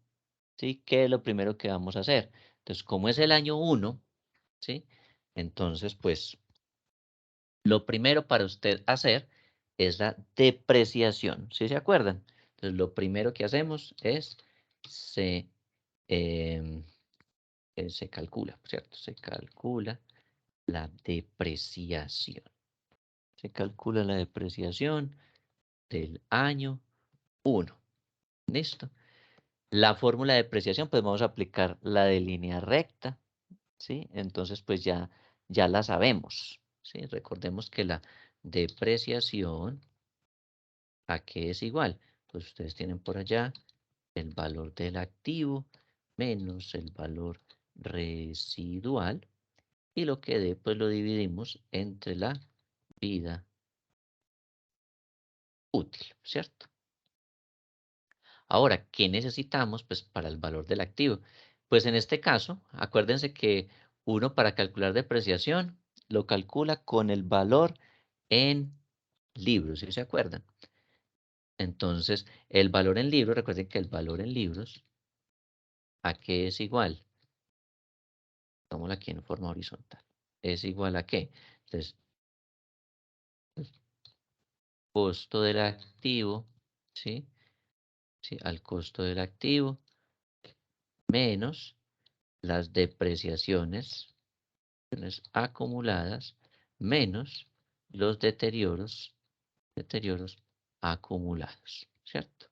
¿Sí? ¿Qué es lo primero que vamos a hacer? Entonces, como es el año 1, ¿sí? Entonces, pues, lo primero para usted hacer es la depreciación, ¿sí se acuerdan? Entonces, lo primero que hacemos es, em, se calcula, ¿cierto? Se calcula la depreciación. Se calcula la depreciación del año 1. ¿Listo? La fórmula de depreciación, pues vamos a aplicar la de línea recta, ¿sí? Entonces, pues ya la sabemos, ¿sí? Recordemos que la depreciación, ¿a qué es igual? Pues ustedes tienen por allá el valor del activo menos el valor residual y lo que dé, pues lo dividimos entre la vida útil, ¿cierto? Ahora, ¿qué necesitamos? Pues para el valor del activo. Pues en este caso, acuérdense que uno para calcular depreciación lo calcula con el valor en libros, ¿sí se acuerdan? Entonces, el valor en libros, recuerden que el valor en libros, ¿a qué es igual? Pongámoslo aquí en forma horizontal. ¿Es igual a qué? Entonces, costo del activo, ¿sí? Sí, al costo del activo menos las depreciaciones acumuladas menos los deterioros acumulados, ¿cierto?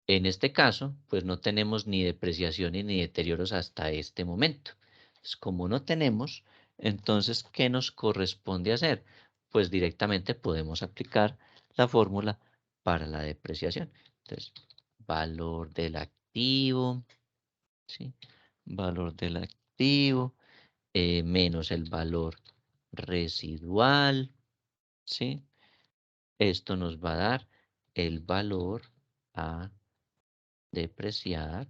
En este caso, pues no tenemos ni depreciaciones ni deterioros hasta este momento. Entonces, como no tenemos, entonces, ¿qué nos corresponde hacer? Pues directamente podemos aplicar la fórmula para la depreciación. Entonces, valor del activo, ¿sí? Valor del activo menos el valor residual, ¿sí? Esto nos va a dar el valor a depreciar,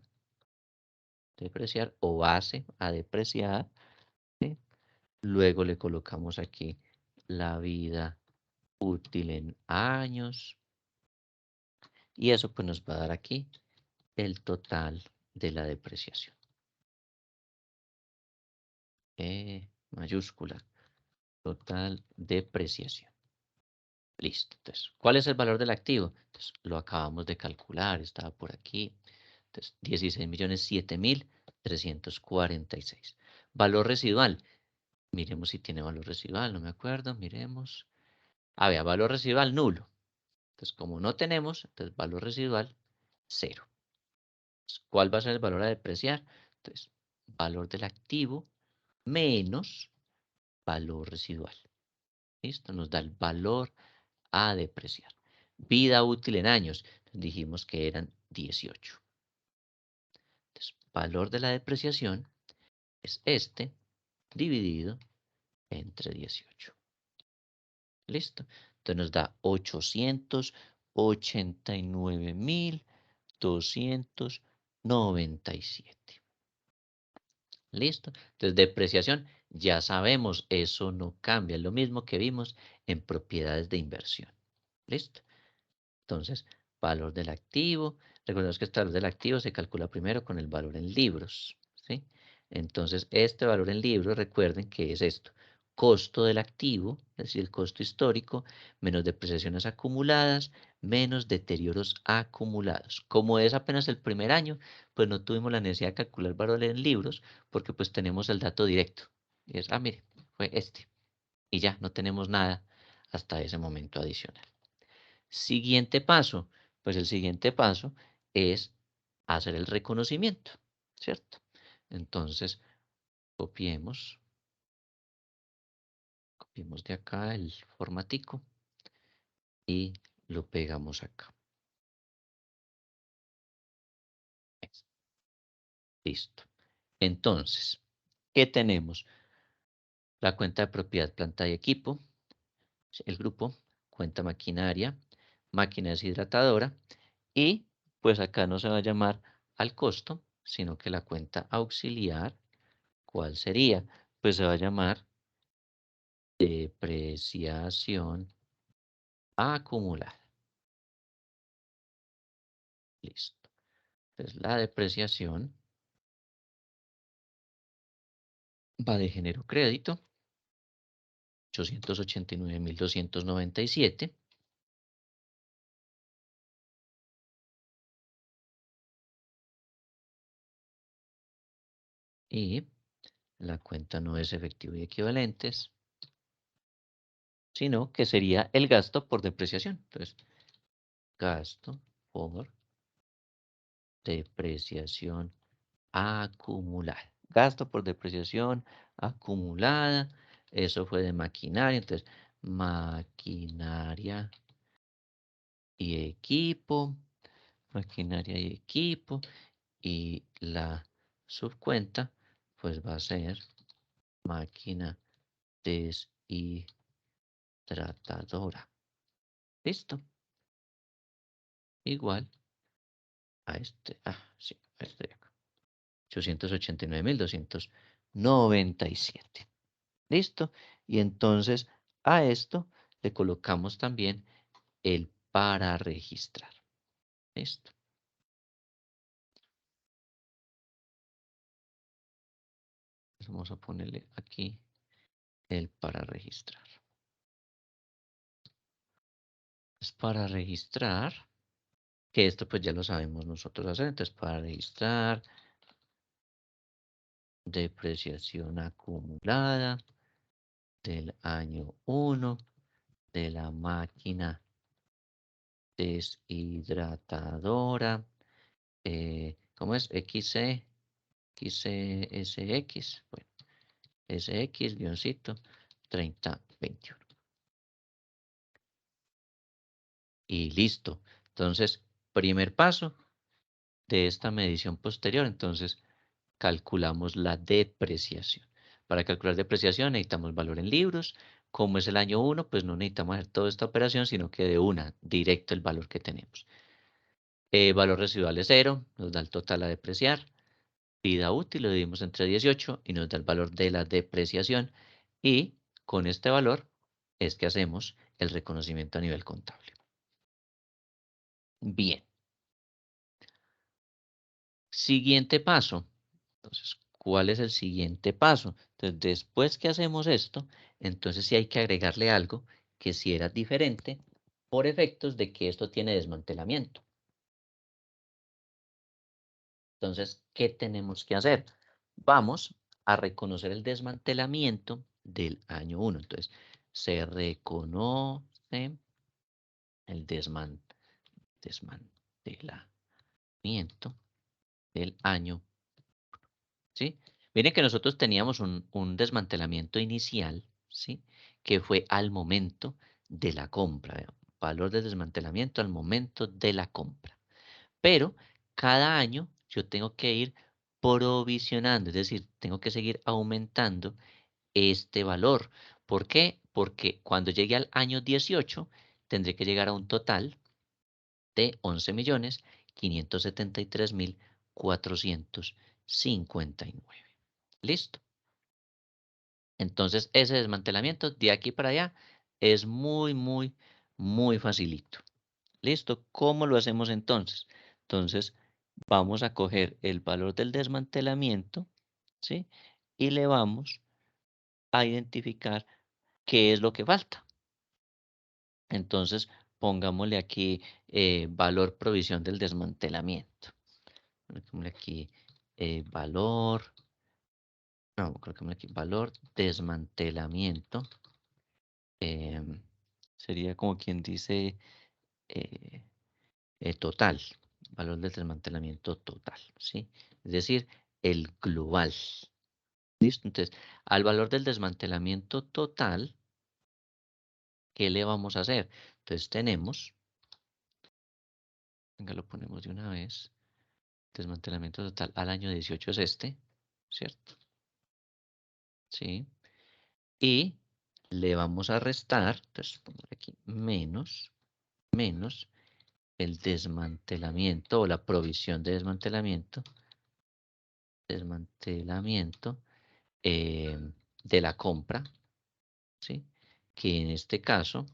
o base a depreciar, ¿sí? Luego le colocamos aquí la vida útil en años y eso pues nos va a dar aquí el total de la depreciación. Mayúscula, total depreciación. Listo. Entonces, ¿cuál es el valor del activo? Entonces, lo acabamos de calcular, estaba por aquí. Entonces, 16.007.346. Valor residual. Miremos si tiene valor residual, no me acuerdo, miremos. Había valor residual nulo. Entonces, como no tenemos, entonces valor residual 0. Entonces, ¿cuál va a ser el valor a depreciar? Entonces, valor del activo menos valor residual. ¿Listo? Nos da el valor a depreciar. Vida útil en años. Dijimos que eran 18. Entonces, valor de la depreciación es este dividido entre 18. ¿Listo? Entonces nos da 889.297. ¿Listo? Entonces, depreciación, ya sabemos, eso no cambia. Es lo mismo que vimos en propiedades de inversión. ¿Listo? Entonces, valor del activo. Recordemos que este valor del activo se calcula primero con el valor en libros, ¿sí? Entonces, este valor en libros, recuerden que es esto. Costo del activo, es decir, el costo histórico, menos depreciaciones acumuladas, menos deterioros acumulados. Como es apenas el primer año, pues no tuvimos la necesidad de calcular valor en libros, porque pues tenemos el dato directo. Y es, mire, fue este. Y ya, no tenemos nada hasta ese momento adicional. Siguiente paso, pues el siguiente paso es hacer el reconocimiento, ¿cierto? Entonces, copiemos de acá el formatico y lo pegamos acá. Listo. Entonces, ¿qué tenemos? La cuenta de propiedad, planta y equipo, el grupo, cuenta maquinaria, máquina deshidratadora y pues acá no se va a llamar al costo, sino que la cuenta auxiliar, ¿cuál sería? Pues se va a llamar depreciación acumulada. Listo. Entonces la depreciación va de género crédito, 889.297. Y la cuenta no es efectivo y equivalentes, sino que sería el gasto por depreciación. Entonces, gasto por depreciación acumulada. Gasto por depreciación acumulada. Eso fue de maquinaria. Entonces, maquinaria y equipo. Maquinaria y equipo. Y la subcuenta, pues va a ser máquina deshidratadora. ¿Listo? Igual a este. Sí, a este de acá. 889.297. ¿Listo? Y entonces a esto le colocamos también el para registrar. ¿Listo? Vamos a ponerle aquí el para registrar. Es para registrar, que esto pues ya lo sabemos nosotros hacer. Entonces para registrar depreciación acumulada del año 1 de la máquina deshidratadora. ¿Cómo es? XCSX. Bueno, SX guioncito 3021. Y listo. Entonces, primer paso de esta medición posterior. Entonces, calculamos la depreciación. Para calcular depreciación necesitamos valor en libros. Como es el año 1, pues no necesitamos hacer toda esta operación, sino que de una, directo el valor que tenemos. Valor residual es 0, nos da el total a depreciar. Vida útil lo dividimos entre 18 y nos da el valor de la depreciación. Y con este valor es que hacemos el reconocimiento a nivel contable. Bien. Siguiente paso. Entonces, ¿cuál es el siguiente paso? Entonces, después que hacemos esto, entonces sí hay que agregarle algo que si era diferente por efectos de que esto tiene desmantelamiento. Entonces, ¿qué tenemos que hacer? Vamos a reconocer el desmantelamiento del año 1. Entonces, se reconoce el desmantelamiento del año, ¿sí? Miren que nosotros teníamos un desmantelamiento inicial, ¿sí? Que fue al momento de la compra. ¿Vean? Valor de desmantelamiento al momento de la compra. Pero cada año yo tengo que ir provisionando, es decir, tengo que seguir aumentando este valor. ¿Por qué? Porque cuando llegue al año 18, tendré que llegar a un total de 11.573.459. ¿Listo? Entonces, ese desmantelamiento de aquí para allá es muy facilito. ¿Listo? ¿Cómo lo hacemos entonces? Entonces, vamos a coger el valor del desmantelamiento, ¿sí? Y le vamos a identificar qué es lo que falta. Entonces, pongámosle aquí valor provisión del desmantelamiento. Pongámosle aquí valor, no, colocamos aquí valor desmantelamiento. Sería como quien dice eh, total, valor del desmantelamiento total, ¿sí? Es decir, el global. ¿Listo? Entonces, al valor del desmantelamiento total, ¿qué le vamos a hacer? Entonces tenemos, venga, lo ponemos de una vez, desmantelamiento total al año 18 es este, ¿cierto? Sí. Y le vamos a restar, entonces pongo aquí menos el desmantelamiento o la provisión de desmantelamiento de la compra, ¿sí? Que en este caso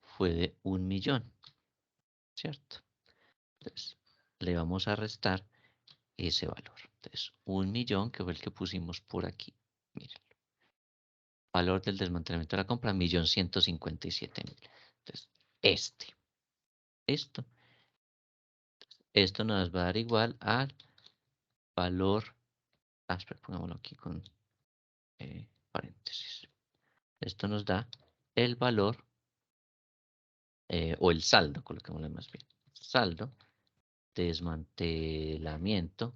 fue de 1.000.000, ¿cierto? Entonces, le vamos a restar ese valor. Entonces, 1.000.000, que fue el que pusimos por aquí. Miren, valor del desmantelamiento de la compra, 1.157.000. Entonces, ¿listo? Esto nos va a dar igual al valor, espera, pongámoslo aquí con paréntesis. Esto nos da el valor o el saldo, coloquémoslo más bien. Saldo, desmantelamiento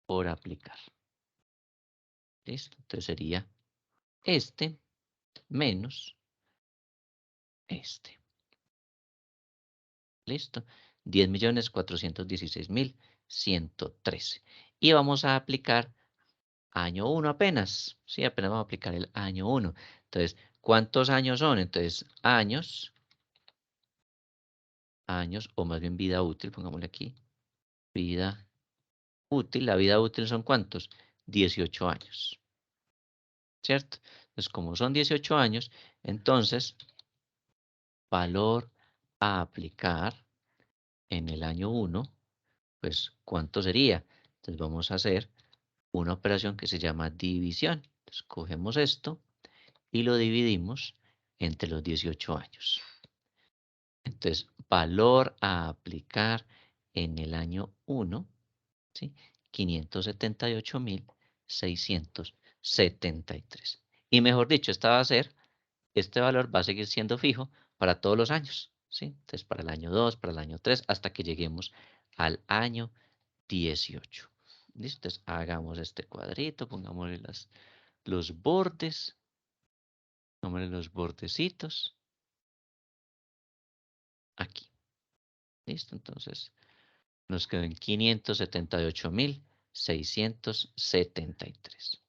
por aplicar. ¿Listo? Entonces sería este menos este. ¿Listo? 10.416.113. Y vamos a aplicar año 1 apenas. Sí, apenas vamos a aplicar el año 1. Entonces, ¿cuántos años son? Entonces, años, o más bien vida útil, pongámosle aquí. Vida útil, la vida útil son ¿cuántos? 18 años. ¿cierto? Entonces, como son 18 años, entonces, valor a aplicar en el año 1, pues, ¿cuánto sería? Entonces, vamos a hacer una operación que se llama división. Entonces, cogemos esto y lo dividimos entre los 18 años. Entonces, valor a aplicar en el año 1, ¿sí? 578.673. Y mejor dicho, este valor va a seguir siendo fijo para todos los años, ¿sí? Entonces, para el año 2, para el año 3, hasta que lleguemos al año 18. ¿Listo? Entonces, hagamos este cuadrito, pongámosle los bordes, pongámosle los bordecitos aquí. ¿Listo? Entonces, nos quedó en 578.673.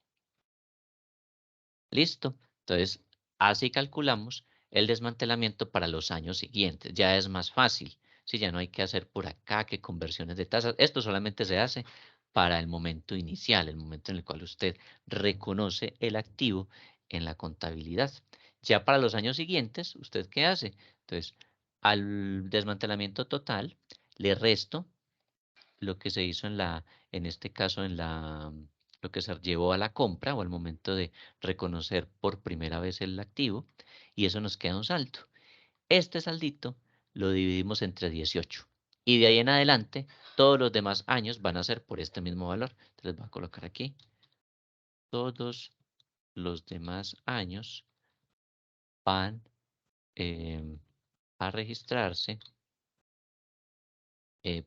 ¿Listo? Entonces, así calculamos el desmantelamiento para los años siguientes. Ya es más fácil. Si ya no hay que hacer por acá que conversiones de tasas. Esto solamente se hace para el momento inicial, el momento en el cual usted reconoce el activo en la contabilidad. Ya para los años siguientes, ¿usted qué hace? Entonces, al desmantelamiento total, le resto lo que se hizo en este caso, lo que se llevó a la compra o al momento de reconocer por primera vez el activo, y eso nos queda un saldo. Este saldito lo dividimos entre 18 y de ahí en adelante todos los demás años van a ser por este mismo valor. Entonces voy a colocar aquí todos los demás años van a registrarse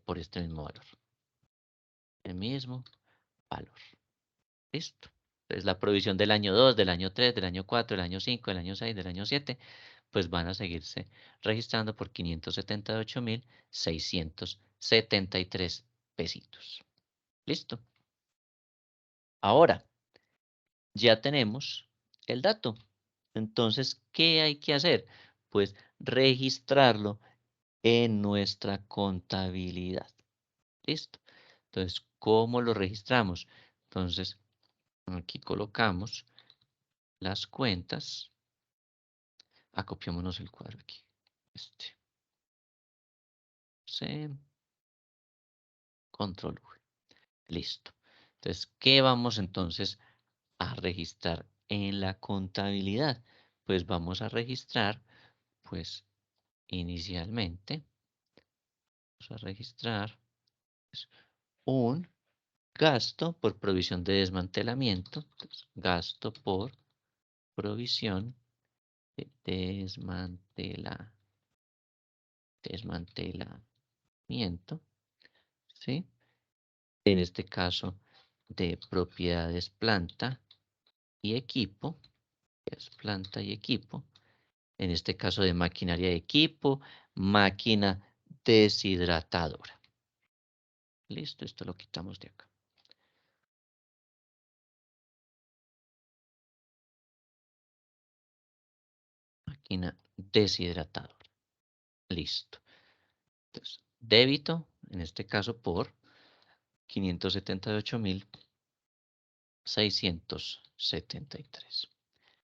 por este mismo valor. El mismo valor. Listo. Entonces la provisión del año 2, del año 3, del año 4, del año 5, del año 6, del año 7, pues van a seguirse registrando por 578.673 pesitos. ¿Listo? Ahora, ya tenemos el dato. Entonces, ¿qué hay que hacer? Pues registrarlo en nuestra contabilidad. ¿Listo? Entonces, ¿cómo lo registramos? Entonces, aquí colocamos las cuentas. Acopiémonos el cuadro aquí. C, control V. Listo. Entonces, ¿qué vamos entonces a registrar en la contabilidad? Pues vamos a registrar, pues, inicialmente, vamos a registrar pues, un gasto por provisión de desmantelamiento. Entonces, gasto por provisión de desmantelamiento, ¿sí? En este caso de propiedades planta y equipo, es planta y equipo, en este caso de maquinaria y equipo, máquina deshidratadora. Listo, esto lo quitamos de acá. Máquina deshidratadora. Listo. Entonces, débito, en este caso por 578.673.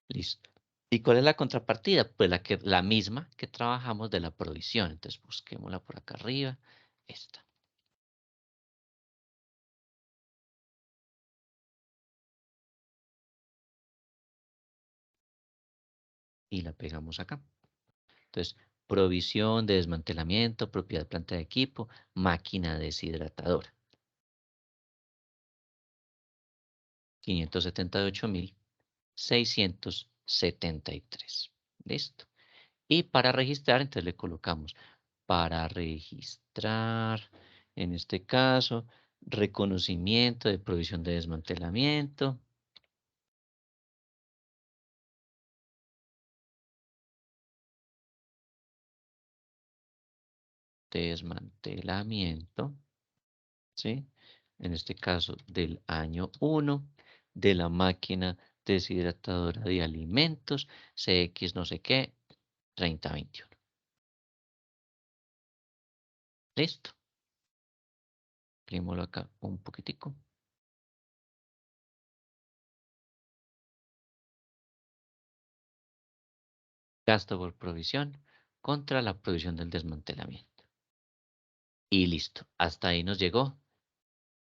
Listo. ¿Y cuál es la contrapartida? Pues la misma que trabajamos de la provisión. Entonces busquémosla por acá arriba. Esta. Y la pegamos acá. Entonces, provisión de desmantelamiento, propiedad planta de equipo, máquina deshidratadora. 578.673. Listo. Y para registrar, entonces le colocamos para registrar, en este caso, reconocimiento de provisión de desmantelamiento. Desmantelamiento, ¿sí? En este caso del año 1 de la máquina deshidratadora de alimentos, CX no sé qué, 3021. Listo. Clicémoslo acá un poquitico. gasto por provisión contra la provisión del desmantelamiento. Y listo, hasta ahí nos llegó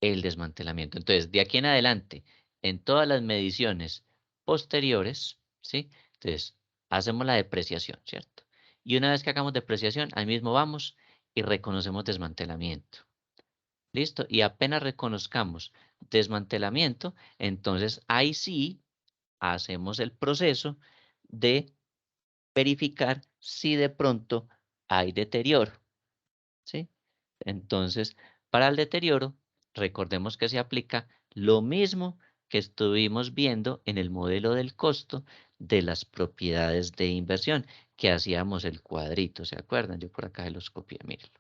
el desmantelamiento. Entonces, de aquí en adelante, en todas las mediciones posteriores, ¿sí? Entonces, hacemos la depreciación, ¿cierto? Y una vez que hagamos depreciación, ahí mismo vamos y reconocemos desmantelamiento. ¿Listo? Y apenas reconozcamos desmantelamiento, entonces ahí sí hacemos el proceso de verificar si de pronto hay deterioro, ¿sí? Entonces, para el deterioro, recordemos que se aplica lo mismo que estuvimos viendo en el modelo del costo de las propiedades de inversión, que hacíamos el cuadrito, ¿se acuerdan? Yo por acá se los copié, mírenlo.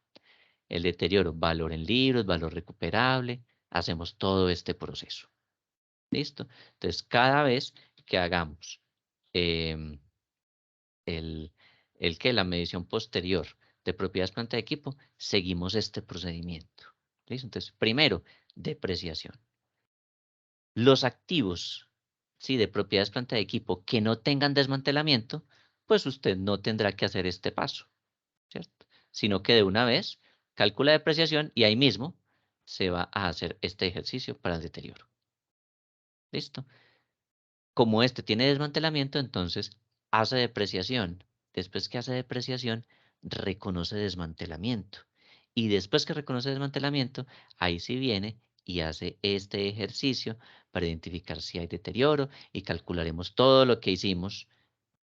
El deterioro, valor en libros, valor recuperable, hacemos todo este proceso. ¿Listo? Entonces, cada vez que hagamos em, la medición posterior de propiedades planta de equipo, seguimos este procedimiento. ¿Listo? Entonces, primero, depreciación. Los activos, ¿sí? De propiedades planta de equipo que no tengan desmantelamiento, pues usted no tendrá que hacer este paso, ¿cierto? Sino que de una vez calcula depreciación y ahí mismo se va a hacer este ejercicio para el deterioro. ¿Listo? Como este tiene desmantelamiento, entonces hace depreciación. Después que hace depreciación, reconoce desmantelamiento. Y después que reconoce desmantelamiento, ahí sí viene y hace este ejercicio para identificar si hay deterioro y calcularemos todo lo que hicimos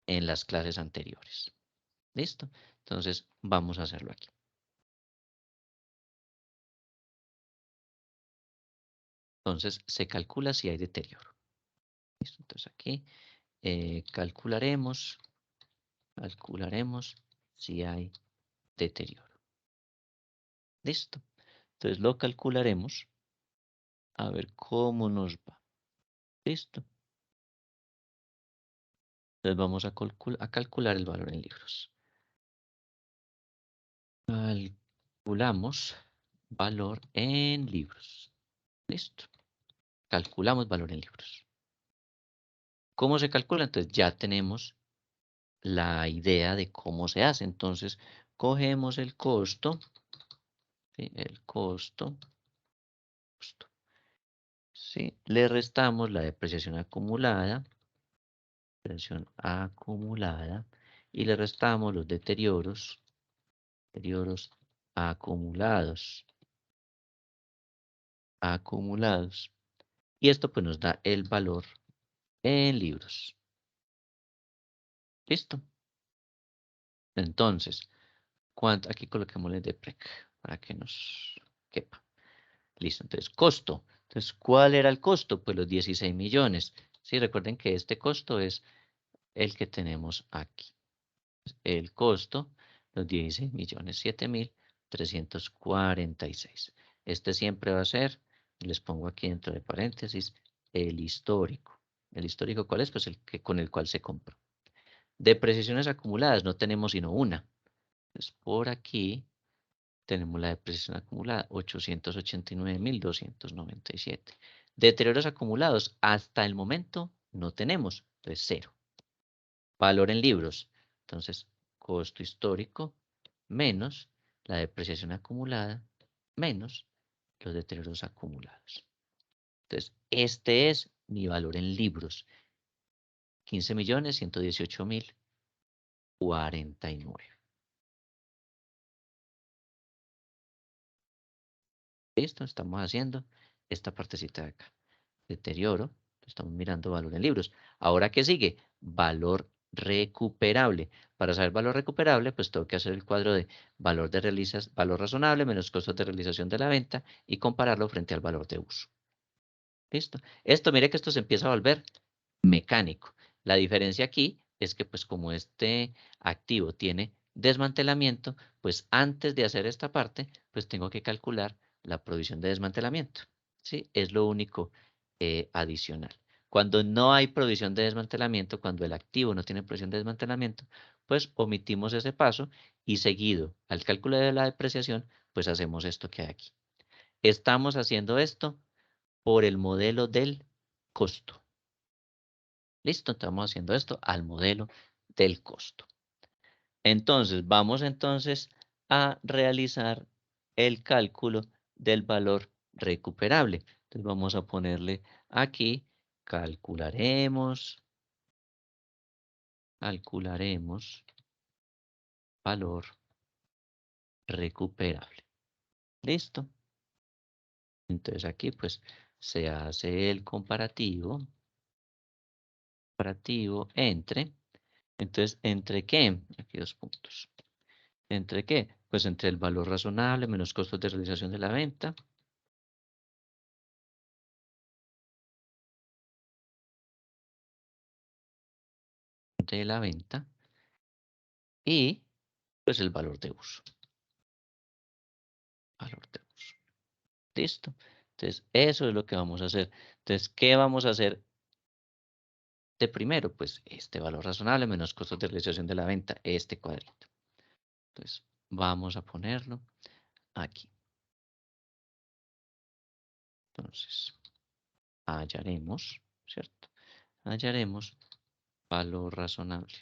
en las clases anteriores. ¿Listo? Entonces vamos a hacerlo aquí. Entonces se calcula si hay deterioro. ¿Listo? Entonces aquí calcularemos si hay deterioro. Listo. Entonces lo calcularemos a ver cómo nos va. Listo. Entonces vamos a calcular el valor en libros. Calculamos valor en libros. Listo. Calculamos valor en libros. ¿Cómo se calcula? Entonces ya tenemos la idea de cómo se hace. Entonces cogemos el costo. ¿Sí? El costo. ¿Sí? Le restamos la depreciación acumulada. Y le restamos los deterioros acumulados. Y esto pues nos da el valor en libros. ¿Listo? Entonces, aquí coloquémosle deprec para que nos quepa. Listo, entonces costo. Entonces, ¿cuál era el costo? Pues los 16 millones. Sí, recuerden que este costo es el que tenemos aquí. El costo, los 16 millones, 7.346. Este siempre va a ser, les pongo aquí dentro de paréntesis, el histórico. ¿El histórico cuál es? Pues el que con el cual se compró. Depreciaciones acumuladas no tenemos sino una. Entonces, por aquí tenemos la depreciación acumulada, 889.297. Deterioros acumulados, hasta el momento no tenemos, entonces 0. Valor en libros, entonces costo histórico menos la depreciación acumulada menos los deterioros acumulados. Entonces, este es mi valor en libros, 15.118.049. Listo, estamos haciendo esta partecita de acá. Deterioro, estamos mirando valor en libros. Ahora, ¿qué sigue? Valor recuperable. Para saber valor recuperable, pues tengo que hacer el cuadro de valor razonable menos costos de realización de la venta y compararlo frente al valor de uso. ¿Listo? Esto, mire que esto se empieza a volver mecánico. La diferencia aquí es que, pues, como este activo tiene desmantelamiento, pues antes de hacer esta parte, pues tengo que calcular la provisión de desmantelamiento. ¿Sí? Es lo único adicional. Cuando no hay provisión de desmantelamiento, cuando el activo no tiene provisión de desmantelamiento, pues omitimos ese paso y seguido al cálculo de la depreciación, pues hacemos esto que hay aquí. Estamos haciendo esto por el modelo del costo. Listo, estamos haciendo esto al modelo del costo. Entonces, vamos entonces a realizar el cálculo del valor recuperable. Entonces, vamos a ponerle aquí, calcularemos valor recuperable. ¿Listo? Entonces, aquí pues se hace el comparativo entre, entonces, ¿entre qué? Aquí 2 puntos. ¿Entre qué? Pues entre el valor razonable menos costos de realización de la venta. De la venta. Y pues el valor de uso. Valor de uso. ¿Listo? Entonces, eso es lo que vamos a hacer. Entonces, ¿qué vamos a hacer de primero? Pues este valor razonable menos costos de realización de la venta, este cuadrito. Entonces, vamos a ponerlo aquí. Entonces, hallaremos, ¿cierto? Hallaremos valor razonable.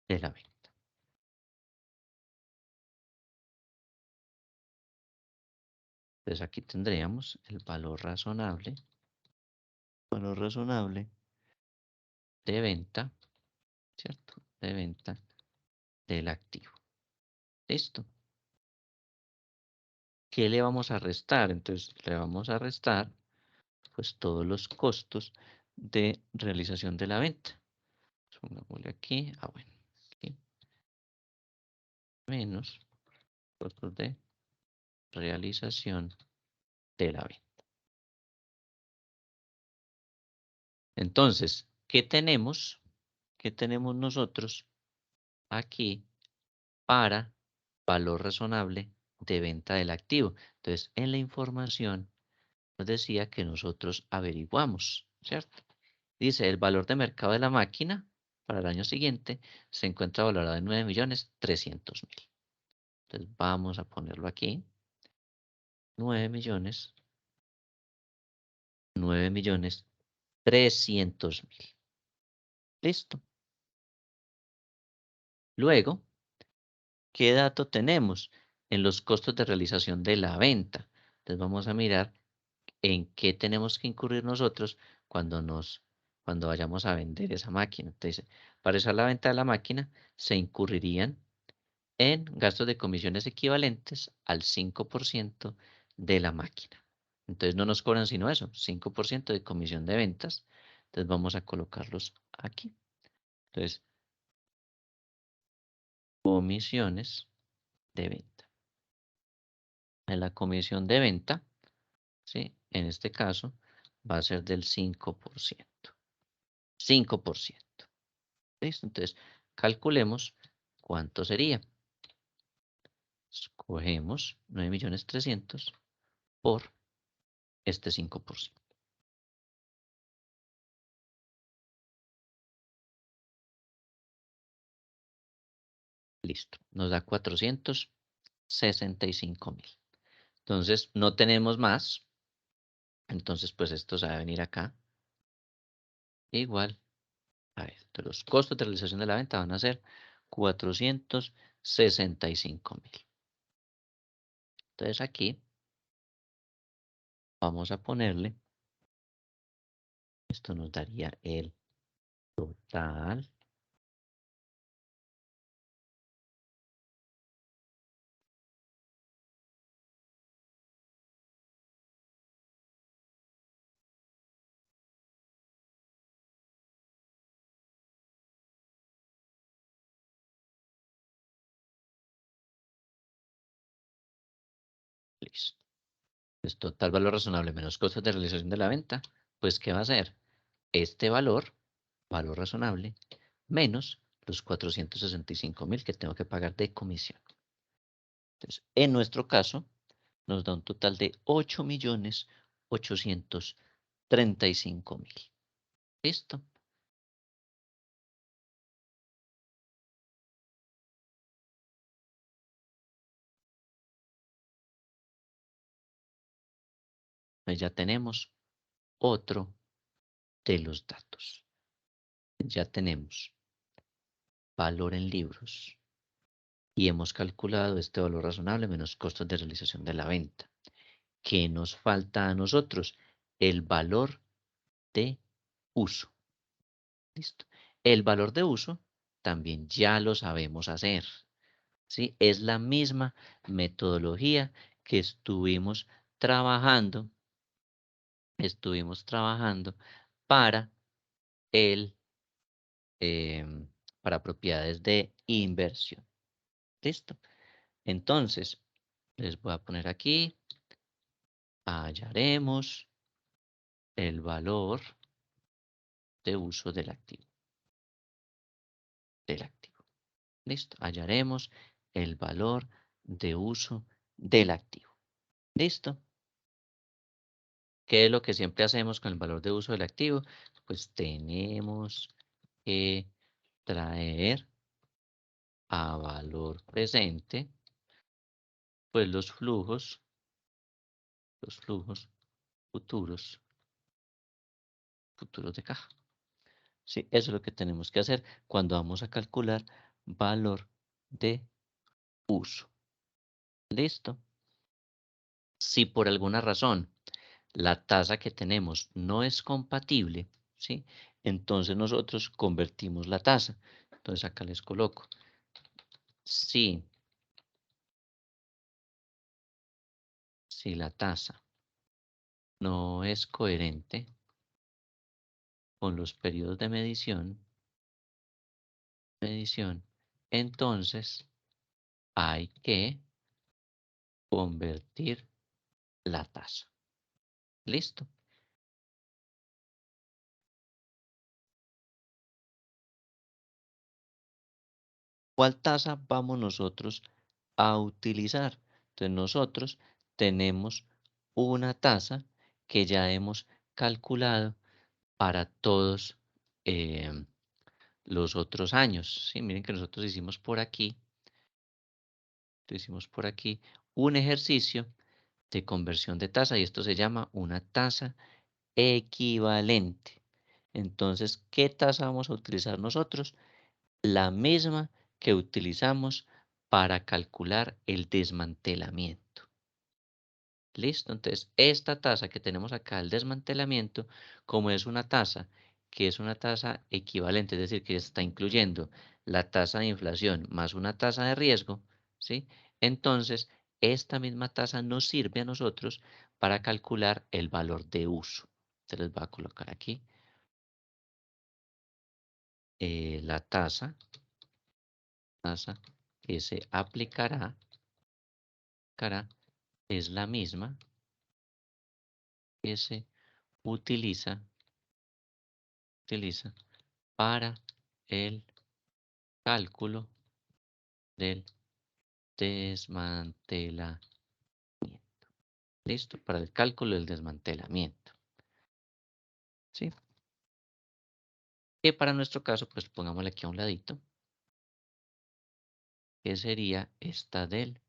De la venta. Entonces aquí tendríamos el valor razonable de venta, ¿cierto? De venta del activo. ¿Listo? ¿Qué le vamos a restar? Entonces le vamos a restar pues todos los costos de realización de la venta. Pongámosle aquí, bueno, aquí, menos costos de realización de la venta. Entonces, ¿qué tenemos? ¿Qué tenemos nosotros aquí para valor razonable de venta del activo? Entonces, en la información nos decía que nosotros averiguamos, ¿cierto? Dice, el valor de mercado de la máquina para el año siguiente se encuentra valorado en 9.300.000. Entonces, vamos a ponerlo aquí. 9.300.000. Listo. Luego, ¿qué dato tenemos? En los costos de realización de la venta. Entonces vamos a mirar en qué tenemos que incurrir nosotros cuando vayamos a vender esa máquina. Entonces, para realizar la venta de la máquina se incurrirían en gastos de comisiones equivalentes al 5% de la máquina. Entonces no nos cobran sino eso, 5% de comisión de ventas. Entonces vamos a colocarlos aquí. Entonces, comisiones de venta. En la comisión de venta, ¿sí? En este caso, va a ser del 5%. 5%. ¿Listo? Entonces, calculemos cuánto sería. Escogemos 9.300.000 por este 5%. Listo. Nos da 465.000. Entonces, no tenemos más. Entonces, pues esto se va a venir acá. Igual. A ver, los costos de realización de la venta van a ser 465.000. Entonces aquí vamos a ponerle, esto nos daría el total listo. Es total valor razonable menos costos de realización de la venta, pues ¿qué va a ser? Este valor razonable, menos los 465.000 que tengo que pagar de comisión. Entonces, en nuestro caso, nos da un total de 8.835.000. ¿Listo? Pues ya tenemos otro de los datos. Ya tenemos valor en libros y hemos calculado este valor razonable menos costos de realización de la venta. ¿Qué nos falta a nosotros? El valor de uso. ¿Listo? El valor de uso también ya lo sabemos hacer. ¿Sí? Es la misma metodología que estuvimos trabajando para el para propiedades de inversión. ¿Listo? Entonces, les voy a poner aquí, hallaremos el valor de uso del activo. ¿Listo? Hallaremos el valor de uso del activo. ¿Listo? ¿Qué es lo que siempre hacemos con el valor de uso del activo? Pues tenemos que traer a valor presente, pues los flujos futuros de caja. Sí, eso es lo que tenemos que hacer cuando vamos a calcular valor de uso. ¿Listo? Si por alguna razón la tasa que tenemos no es compatible, ¿sí? Entonces nosotros convertimos la tasa. Entonces acá les coloco. Si la tasa no es coherente con los periodos de medición, entonces hay que convertir la tasa. ¿Listo? ¿Cuál tasa vamos nosotros a utilizar? Entonces nosotros tenemos una tasa que ya hemos calculado para todos los otros años. ¿Sí? Miren que nosotros hicimos por aquí un ejercicio de conversión de tasa y esto se llama una tasa equivalente. Entonces, ¿qué tasa vamos a utilizar nosotros? La misma que utilizamos para calcular el desmantelamiento. ¿Listo? Entonces, esta tasa que tenemos acá, el desmantelamiento, como es una tasa que es una tasa equivalente, es decir, que está incluyendo la tasa de inflación más una tasa de riesgo, ¿sí? Entonces, esta misma tasa nos sirve a nosotros para calcular el valor de uso. Se les va a colocar aquí la tasa que se aplicará es la misma que se utiliza para el cálculo del desmantelamiento. ¿Listo? Para el cálculo del desmantelamiento. ¿Sí? Que para nuestro caso, pues pongámosle aquí a un ladito, que sería esta del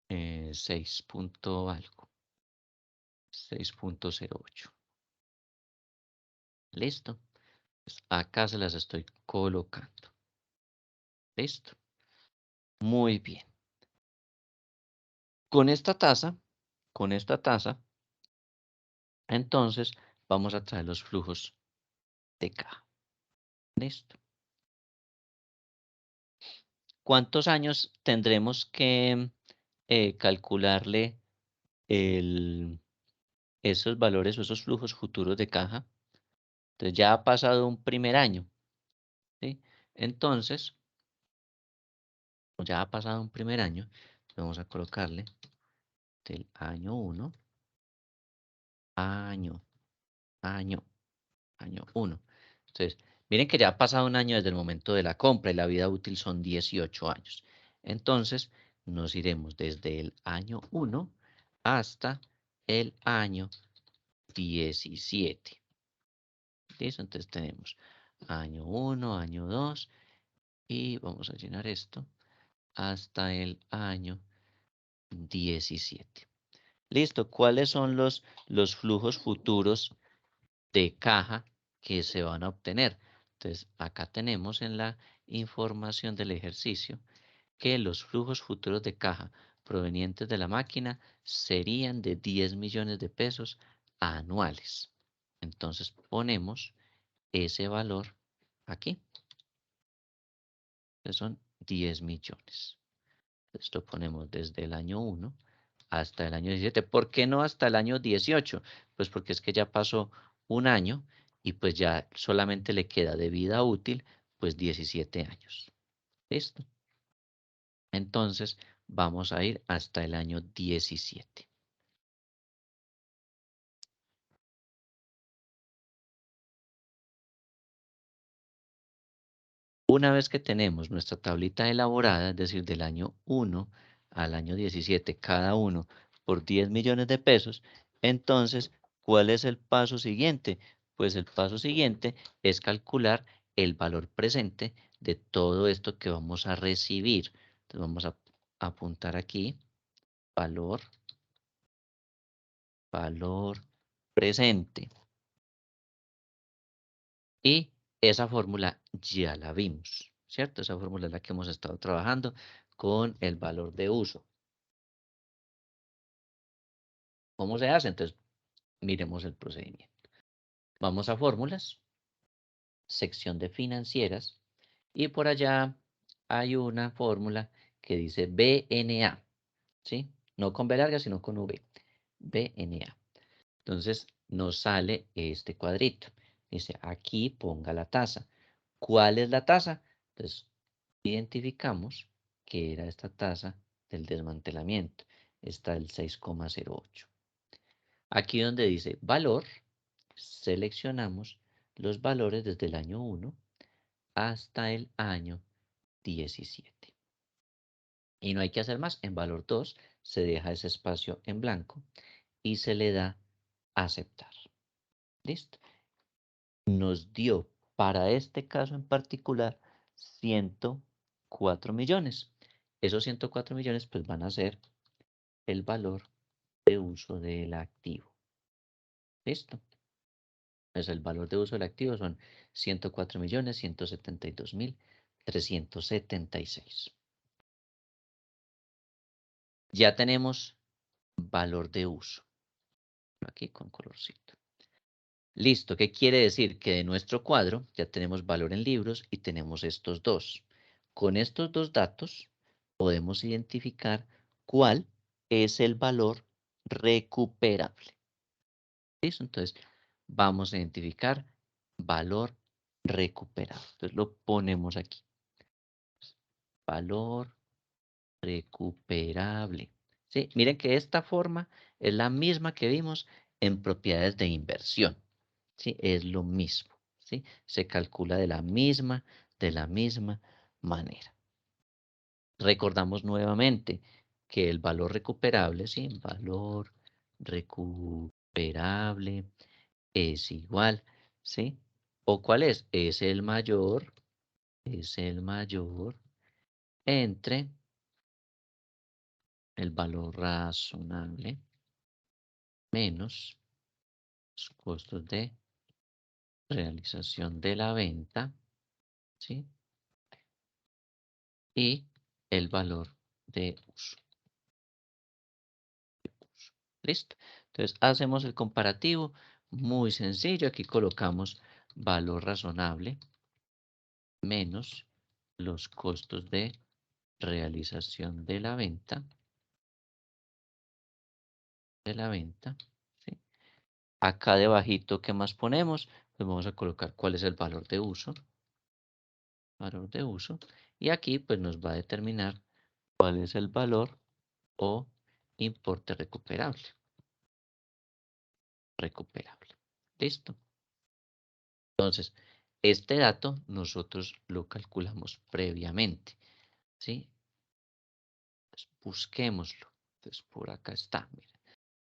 6 punto algo. 6.08. ¿Listo? Pues acá se las estoy colocando. ¿Listo? Muy bien. Con esta tasa, entonces vamos a traer los flujos de caja. ¿Listo? ¿Cuántos años tendremos que calcularle esos valores o esos flujos futuros de caja? Entonces ya ha pasado un primer año, ¿sí? Entonces, ya ha pasado un primer año, vamos a colocarle del año 1, año 1. Entonces, miren que ya ha pasado un año desde el momento de la compra y la vida útil son 18 años. Entonces, nos iremos desde el año 1 hasta el año 17. ¿Listo? Entonces tenemos año 1, año 2 y vamos a llenar esto hasta el año 17. Listo, ¿cuáles son los flujos futuros de caja que se van a obtener? Entonces, acá tenemos en la información del ejercicio que los flujos futuros de caja provenientes de la máquina serían de 10 millones de pesos anuales. Entonces, ponemos ese valor aquí. Que son 10 millones. Esto ponemos desde el año 1 hasta el año 17. ¿Por qué no hasta el año 18? Pues porque es que ya pasó un año y pues ya solamente le queda de vida útil pues 17 años. ¿Listo? Entonces vamos a ir hasta el año 17. Una vez que tenemos nuestra tablita elaborada, es decir, del año 1 al año 17, cada uno por 10 millones de pesos, entonces, ¿cuál es el paso siguiente? Pues el paso siguiente es calcular el valor presente de todo esto que vamos a recibir. Entonces vamos a apuntar aquí, valor presente. Y esa fórmula ya la vimos, ¿cierto? Esa fórmula es la que hemos estado trabajando con el valor de uso. ¿Cómo se hace? Entonces, miremos el procedimiento. Vamos a fórmulas, sección de financieras, y por allá hay una fórmula que dice BNA, ¿sí? No con B larga, sino con V. BNA. Entonces, nos sale este cuadrito. Dice, aquí ponga la tasa. ¿Cuál es la tasa? Entonces, identificamos que era esta tasa del desmantelamiento. Está el 6,08. Aquí donde dice valor, seleccionamos los valores desde el año 1 hasta el año 17. Y no hay que hacer más. En valor 2 se deja ese espacio en blanco y se le da aceptar. ¿Listo? Nos dio para este caso en particular 104 millones. Esos 104 millones pues van a ser el valor de uso del activo. ¿Listo? Pues el valor de uso del activo son 104.172.376. Ya tenemos valor de uso. Aquí con colorcito. Listo, ¿qué quiere decir? Que de nuestro cuadro ya tenemos valor en libros y tenemos estos dos. Con estos dos datos podemos identificar cuál es el valor recuperable. ¿Listo? Entonces, vamos a identificar valor recuperable. Entonces, lo ponemos aquí. Valor recuperable. ¿Sí? Miren que esta forma es la misma que vimos en propiedades de inversión. ¿Sí? Es lo mismo. ¿Sí? Se calcula de la misma manera. Recordamos nuevamente que el valor recuperable, ¿sí? Valor recuperable es igual, ¿sí? ¿O cuál es? Es el mayor entre el valor razonable menos los costos de realización de la venta, ¿sí? Y el valor de uso. ¿Listo? Entonces hacemos el comparativo muy sencillo. Aquí colocamos valor razonable menos los costos de realización de la venta. ¿Sí? Acá debajito, ¿qué más ponemos? Pues vamos a colocar cuál es el valor de uso. Y aquí pues nos va a determinar cuál es el valor o importe recuperable. ¿Listo? Entonces, este dato nosotros lo calculamos previamente, ¿sí? Pues busquémoslo. Entonces, por acá está, miren.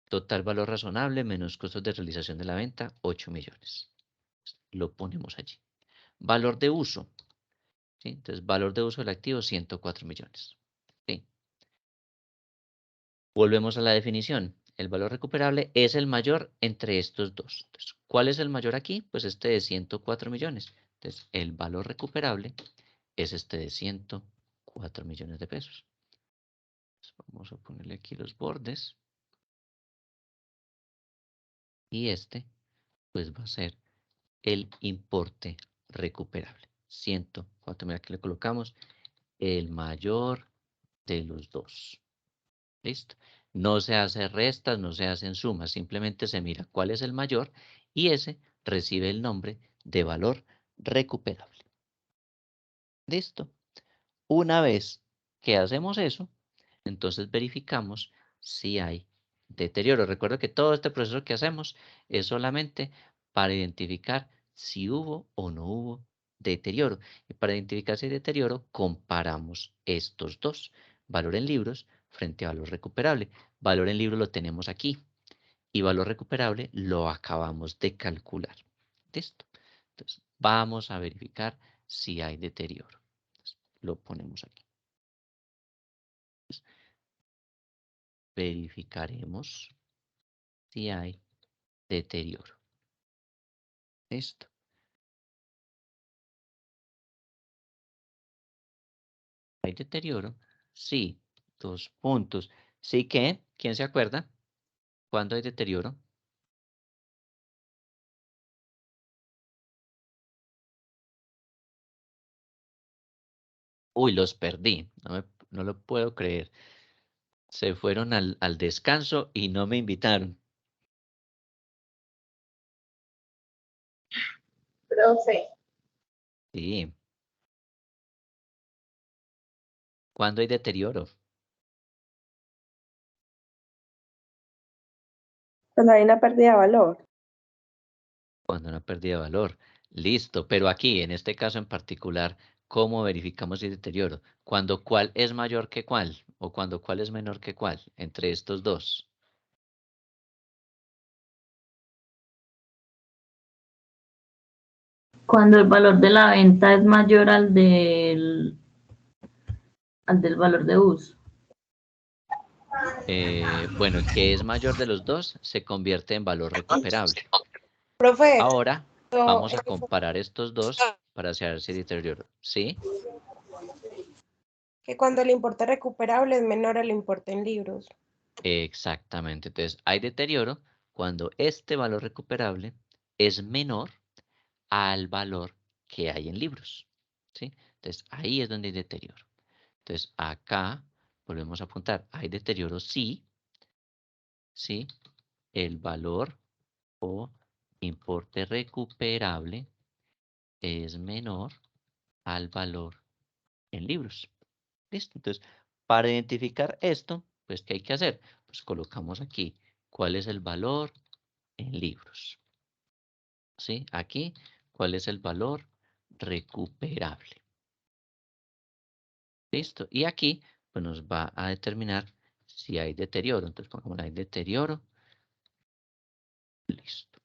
Total valor razonable menos costos de realización de la venta, 8 millones. Lo ponemos allí. Valor de uso, ¿sí? Entonces, valor de uso del activo, 104 millones. ¿Sí? Volvemos a la definición. el valor recuperable es el mayor entre estos dos. Entonces, ¿cuál es el mayor aquí? Pues este de 104 millones. Entonces, el valor recuperable es este de 104 millones de pesos. Entonces, vamos a ponerle aquí los bordes. Y este, pues va a ser el importe recuperable. 104, mira, aquí le colocamos el mayor de los dos. ¿Listo? No se hace restas, no se hacen sumas, simplemente se mira cuál es el mayor y ese recibe el nombre de valor recuperable. ¿Listo? Una vez que hacemos eso, entonces verificamos si hay deterioro. Recuerda que todo este proceso que hacemos es solamente para identificar si hubo o no hubo deterioro. Y para identificar si hay deterioro, comparamos estos dos, valor en libros frente a valor recuperable. Valor en libros lo tenemos aquí y valor recuperable lo acabamos de calcular. ¿Listo? Entonces, vamos a verificar si hay deterioro. Entonces, lo ponemos aquí. Verificaremos si hay deterioro. ¿Listo? ¿Hay deterioro? Sí. 2 puntos. ¿Sí que? ¿Quién se acuerda? ¿Cuándo hay deterioro? Uy, los perdí. No lo puedo creer. Se fueron al descanso y no me invitaron. Profe, Sí. ¿Cuándo hay deterioro? Cuando hay una pérdida de valor. Cuando no pérdida de valor. Listo, pero aquí, en este caso en particular, ¿cómo verificamos el deterioro? Cuando cuál es mayor que cuál o cuando cuál es menor que cuál entre estos dos. Cuando el valor de la venta es mayor al del valor de uso. Bueno, el que es mayor de los dos se convierte en valor recuperable. Profe, Ahora vamos a pero, comparar estos dos para saber si hay deterioro. ¿Sí? que cuando el importe recuperable es menor al importe en libros. Exactamente. Entonces, hay deterioro cuando este valor recuperable es menor al valor que hay en libros. ¿Sí? Entonces, ahí es donde hay deterioro. Entonces, acá volvemos a apuntar. Hay deterioro sí, sí, el valor o importe recuperable es menor al valor en libros. ¿Listo? Entonces, para identificar esto, pues, ¿qué hay que hacer? Pues colocamos aquí cuál es el valor en libros. ¿Sí? Aquí, ¿cuál es el valor recuperable? ¿Listo? Y aquí, pues nos va a determinar si hay deterioro. Entonces, pongamos hay deterioro. Listo.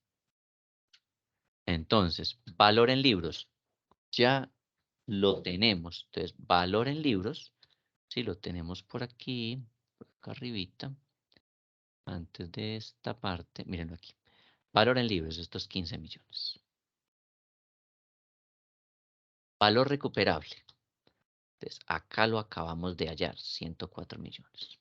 Entonces, valor en libros. Ya lo tenemos. Entonces, valor en libros. Si lo tenemos por aquí, por acá arribita. Antes de esta parte, mírenlo aquí. Valor en libros, estos 15 millones. Valor recuperable. Entonces, acá lo acabamos de hallar, 104 millones.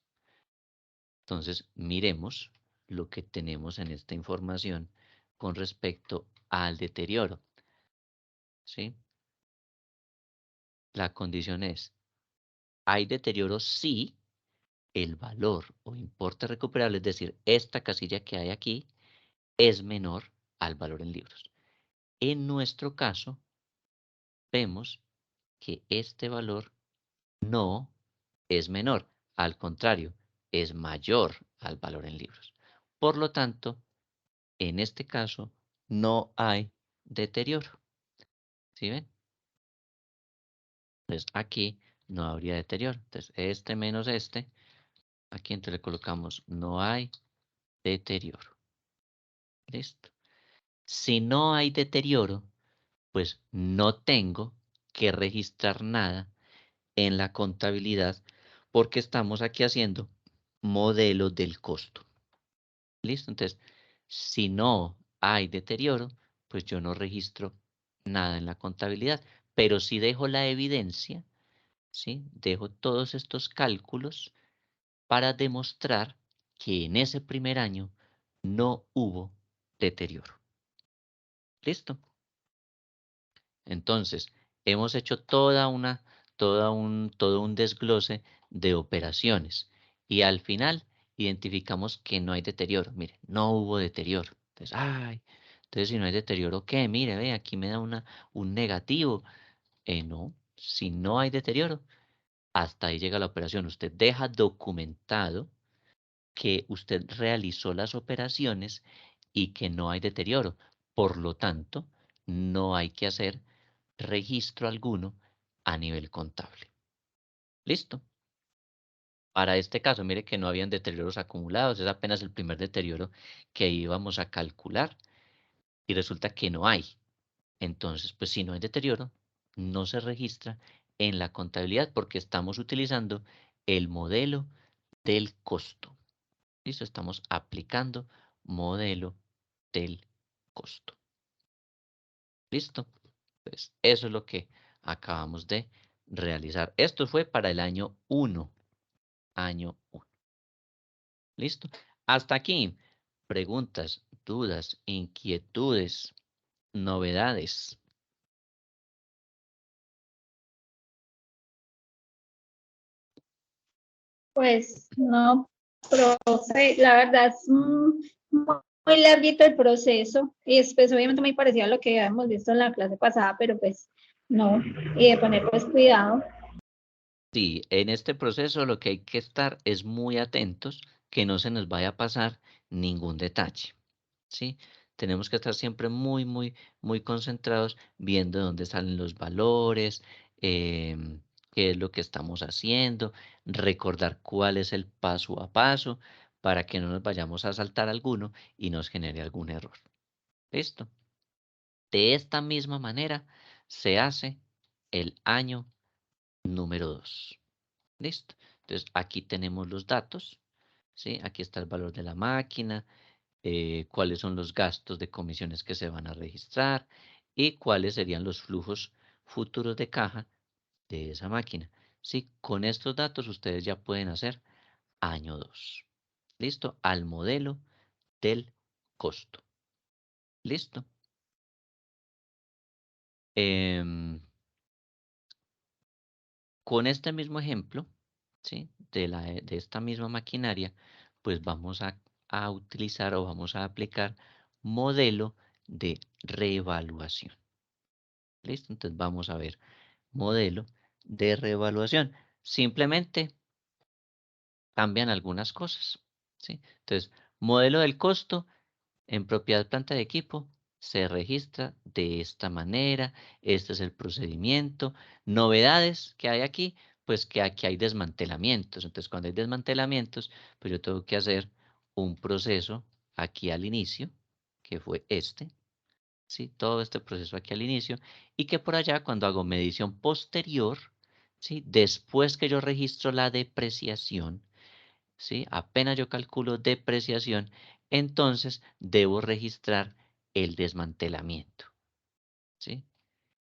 Entonces, miremos lo que tenemos en esta información con respecto al deterioro. ¿Sí? La condición es, ¿hay deterioro si el valor o importe recuperable, es decir, esta casilla que hay aquí, es menor al valor en libros? En nuestro caso, vemos que este valor no es menor, al contrario, es mayor al valor en libros. Por lo tanto, en este caso, no hay deterioro. ¿Sí ven? Entonces, aquí no habría deterioro. Entonces, este menos este, aquí entonces le colocamos no hay deterioro. ¿Listo? Si no hay deterioro, pues no tengo que registrar nada en la contabilidad porque estamos aquí haciendo modelo del costo. ¿Listo? Entonces, si no hay deterioro, pues yo no registro nada en la contabilidad, pero sí dejo la evidencia, ¿sí? Dejo todos estos cálculos para demostrar que en ese primer año no hubo deterioro. ¿Listo? Entonces, hemos hecho todo un desglose de operaciones y al final identificamos que no hay deterioro. Mire, no hubo deterioro. Entonces, si no hay deterioro, ¿qué? Mire, ve, aquí me da un negativo. No, si no hay deterioro, hasta ahí llega la operación. Usted deja documentado que usted realizó las operaciones y que no hay deterioro. Por lo tanto, no hay que hacer registro alguno a nivel contable. ¿Listo? Para este caso, mire que no habían deterioros acumulados, es apenas el primer deterioro que íbamos a calcular y resulta que no hay. Entonces, pues si no hay deterioro, no se registra en la contabilidad porque estamos utilizando el modelo del costo. ¿Listo? Estamos aplicando modelo del costo. ¿Listo? Pues eso es lo que acabamos de realizar. Esto fue para el año 1. Año 1. ¿Listo? Hasta aquí. Preguntas, dudas, inquietudes, novedades. Pues no, profe, la verdad es muy larguito el proceso y es obviamente muy parecido a lo que habíamos visto en la clase pasada, pero pues no, y de poner pues cuidado. Sí, en este proceso lo que hay que estar es muy atentos que no se nos vaya a pasar ningún detalle. ¿Sí? Tenemos que estar siempre muy concentrados viendo dónde salen los valores, qué es lo que estamos haciendo, recordar cuál es el paso a paso para que no nos vayamos a saltar alguno y nos genere algún error. ¿Listo? De esta misma manera se hace el año número 2. ¿Listo? Entonces aquí tenemos los datos, ¿sí? Aquí está el valor de la máquina, cuáles son los gastos de comisiones que se van a registrar y cuáles serían los flujos futuros de caja de esa máquina. Sí, con estos datos ustedes ya pueden hacer año 2. ¿Listo? Al modelo del costo. ¿Listo? Con este mismo ejemplo, ¿sí? De esta misma maquinaria, pues vamos a utilizar o vamos a aplicar modelo de reevaluación. ¿Listo? Entonces vamos a ver modelo de reevaluación. Simplemente cambian algunas cosas, ¿sí? Entonces, modelo del costo en propiedad planta de equipo se registra de esta manera. Este es el procedimiento. Novedades que hay aquí, pues que aquí hay desmantelamientos. Entonces, cuando hay desmantelamientos, pues yo tengo que hacer un proceso aquí al inicio, que fue este. ¿Sí? Todo este proceso aquí al inicio, y que por allá cuando hago medición posterior, ¿sí? Después que yo registro la depreciación, ¿sí? Apenas yo calculo depreciación, entonces debo registrar el desmantelamiento, ¿sí?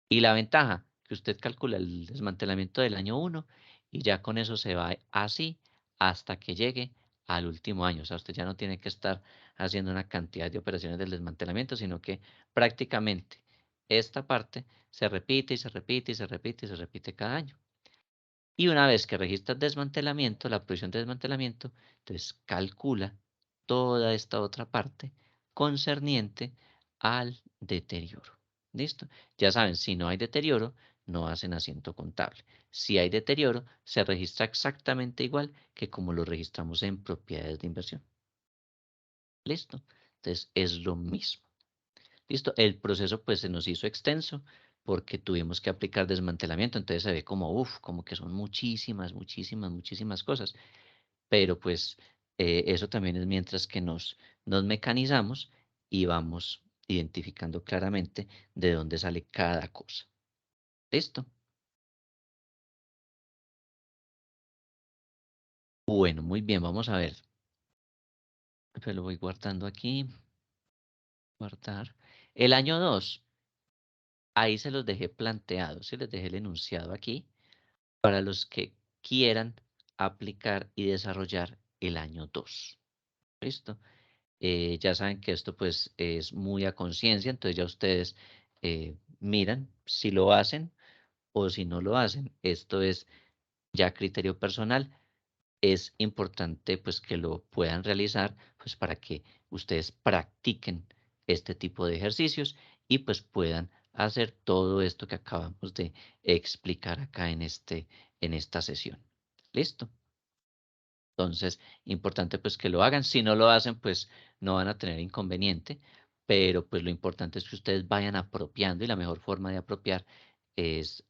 Y la ventaja, que usted calcula el desmantelamiento del año 1 y ya con eso se va así hasta que llegue al último año. O sea, usted ya no tiene que estar haciendo una cantidad de operaciones del desmantelamiento, sino que prácticamente esta parte se repite y se repite y se repite y se repite cada año. Y una vez que registra el desmantelamiento, la provisión de desmantelamiento, entonces calcula toda esta otra parte concerniente al deterioro. ¿Listo? Ya saben, si no hay deterioro, no hacen asiento contable. Si hay deterioro, se registra exactamente igual que como lo registramos en propiedades de inversión. ¿Listo? Entonces es lo mismo. ¿Listo? El proceso pues se nos hizo extenso porque tuvimos que aplicar desmantelamiento, entonces se ve como, como que son muchísimas cosas. Pero pues eso también es mientras que nos mecanizamos y vamos identificando claramente de dónde sale cada cosa. ¿Listo? Bueno, muy bien, vamos a ver. Pero lo voy guardando aquí. Guardar. El año 2, ahí se los dejé planteados, se les dejé el enunciado aquí para los que quieran aplicar y desarrollar el año 2. ¿Listo? Ya saben que esto pues es muy a conciencia, entonces ya ustedes miran si lo hacen o si no lo hacen. Esto es ya criterio personal. Es importante pues que lo puedan realizar pues para que ustedes practiquen este tipo de ejercicios y pues puedan hacer todo esto que acabamos de explicar acá en esta sesión. ¿Listo? Entonces, importante pues que lo hagan. Si no lo hacen, pues no van a tener inconveniente, pero pues lo importante es que ustedes vayan apropiando y la mejor forma de apropiar es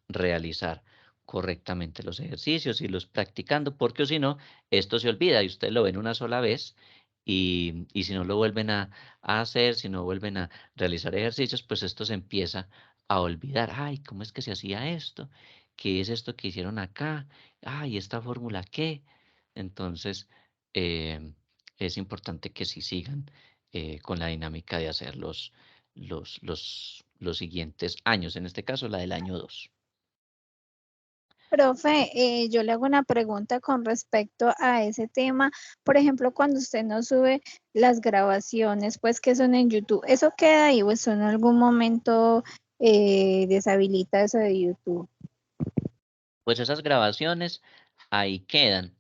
realizar correctamente los ejercicios y los practicando, porque si no, esto se olvida y ustedes lo ven una sola vez y si no lo vuelven a hacer, si no vuelven a realizar ejercicios, pues esto se empieza a olvidar. Ay, ¿cómo es que se hacía esto? ¿Qué es esto que hicieron acá? Ay, ¿esta fórmula qué? Entonces, es importante que sí sigan con la dinámica de hacer los siguientes años, en este caso la del año 2. Profe, yo le hago una pregunta con respecto a ese tema. Por ejemplo, cuando usted nos sube las grabaciones, pues que son en YouTube, ¿eso queda ahí o eso en algún momento deshabilita eso de YouTube? Pues esas grabaciones ahí quedan.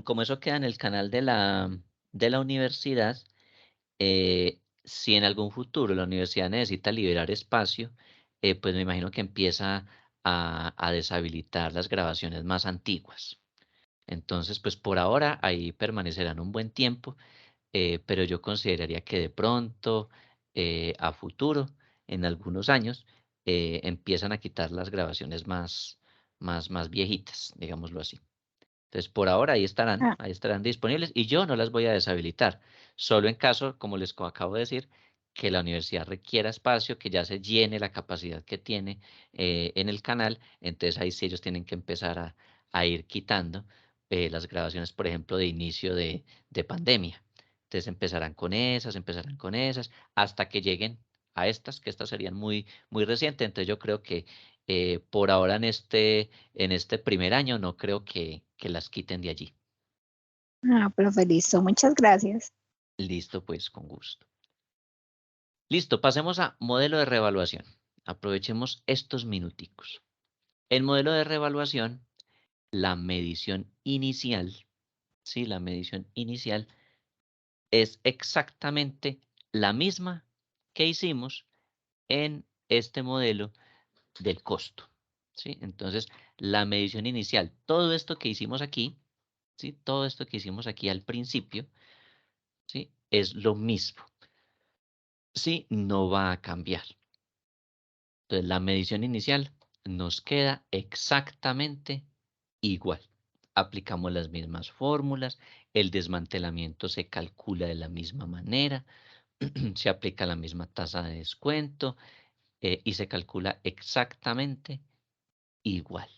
Como eso queda en el canal de la universidad, si en algún futuro la universidad necesita liberar espacio, pues me imagino que empieza a deshabilitar las grabaciones más antiguas. Entonces, pues por ahora ahí permanecerán un buen tiempo, pero yo consideraría que de pronto, a futuro, en algunos años, empiezan a quitar las grabaciones más viejitas, digámoslo así. Entonces, por ahora Ah, ahí estarán disponibles y yo no las voy a deshabilitar. Solo en caso, como les acabo de decir, que la universidad requiera espacio, que ya se llene la capacidad que tiene en el canal, entonces ahí sí ellos tienen que empezar a ir quitando las grabaciones, por ejemplo, de inicio de pandemia. Entonces empezarán con esas, hasta que lleguen a estas, que estas serían muy recientes. Entonces yo creo que por ahora en este primer año no creo que las quiten de allí. profe, listo. Muchas gracias. Listo, pues, con gusto. Listo, pasemos a modelo de reevaluación. Aprovechemos estos minuticos. El modelo de reevaluación, la medición inicial, ¿sí? La medición inicial es exactamente la misma que hicimos en este modelo del costo, ¿sí? Entonces, la medición inicial, todo esto que hicimos aquí, ¿sí? Todo esto que hicimos aquí al principio, ¿sí? Es lo mismo, ¿sí? No va a cambiar. Entonces, la medición inicial nos queda exactamente igual. Aplicamos las mismas fórmulas, el desmantelamiento se calcula de la misma manera, se aplica la misma tasa de descuento y se calcula exactamente igual.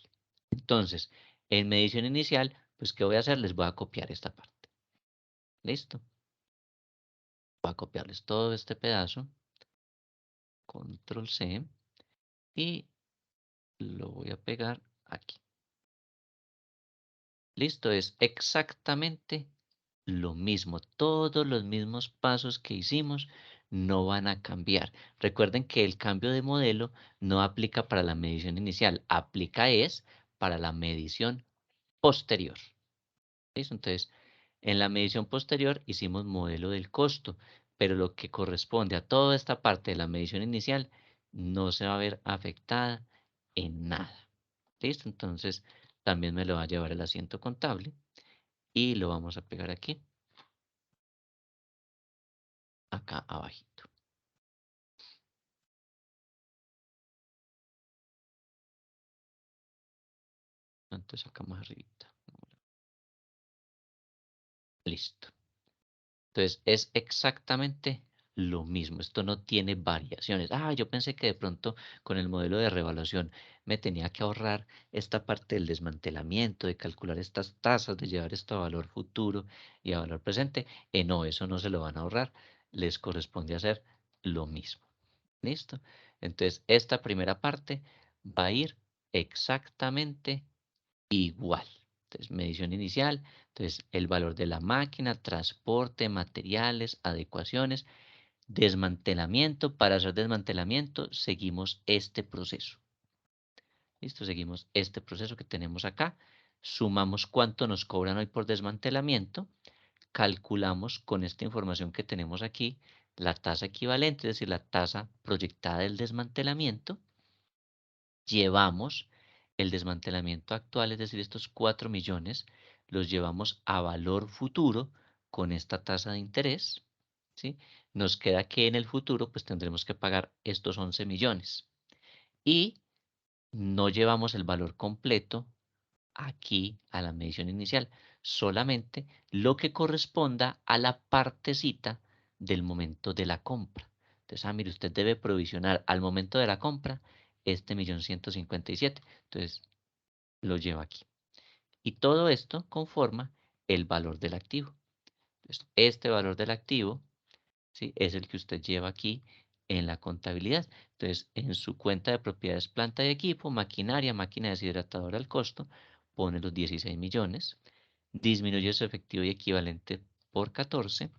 Entonces, en medición inicial, pues, ¿qué voy a hacer? Les voy a copiar esta parte. ¿Listo? Voy a copiarles todo este pedazo. Control C. Y lo voy a pegar aquí. Listo, es exactamente lo mismo. Todos los mismos pasos que hicimos no van a cambiar. Recuerden que el cambio de modelo no aplica para la medición inicial, aplica es para la medición posterior. ¿Listo? Entonces, en la medición posterior hicimos modelo del costo, pero lo que corresponde a toda esta parte de la medición inicial no se va a ver afectada en nada. ¿Listo? Entonces, también me lo va a llevar el asiento contable y lo vamos a pegar aquí, acá abajito. Entonces, acá más arribita. Listo. Entonces, es exactamente lo mismo. Esto no tiene variaciones. Ah, yo pensé que de pronto con el modelo de revaluación me tenía que ahorrar esta parte del desmantelamiento, de calcular estas tasas, de llevar esto a valor futuro y a valor presente. No, eso no se lo van a ahorrar. Les corresponde hacer lo mismo. ¿Listo? Entonces, esta primera parte va a ir exactamente igual. Entonces, medición inicial, entonces el valor de la máquina, transporte, materiales, adecuaciones, desmantelamiento. Para hacer desmantelamiento, seguimos este proceso. ¿Listo? Seguimos este proceso que tenemos acá. Sumamos cuánto nos cobran hoy por desmantelamiento. Calculamos con esta información que tenemos aquí la tasa equivalente, es decir, la tasa proyectada del desmantelamiento. Llevamos el desmantelamiento actual, es decir, estos 4 millones, los llevamos a valor futuro con esta tasa de interés, ¿sí? Nos queda que en el futuro pues tendremos que pagar estos 11 millones. Y no llevamos el valor completo aquí a la medición inicial, solamente lo que corresponda a la partecita del momento de la compra. Entonces, mire, usted debe provisionar al momento de la compra este 1.157.000. Entonces, lo lleva aquí. Y todo esto conforma el valor del activo. Entonces, este valor del activo, ¿sí?, es el que usted lleva aquí en la contabilidad. Entonces, en su cuenta de propiedades, planta y equipo, maquinaria, máquina deshidratadora al costo, pone los 16 millones, disminuye su efectivo y equivalente por 14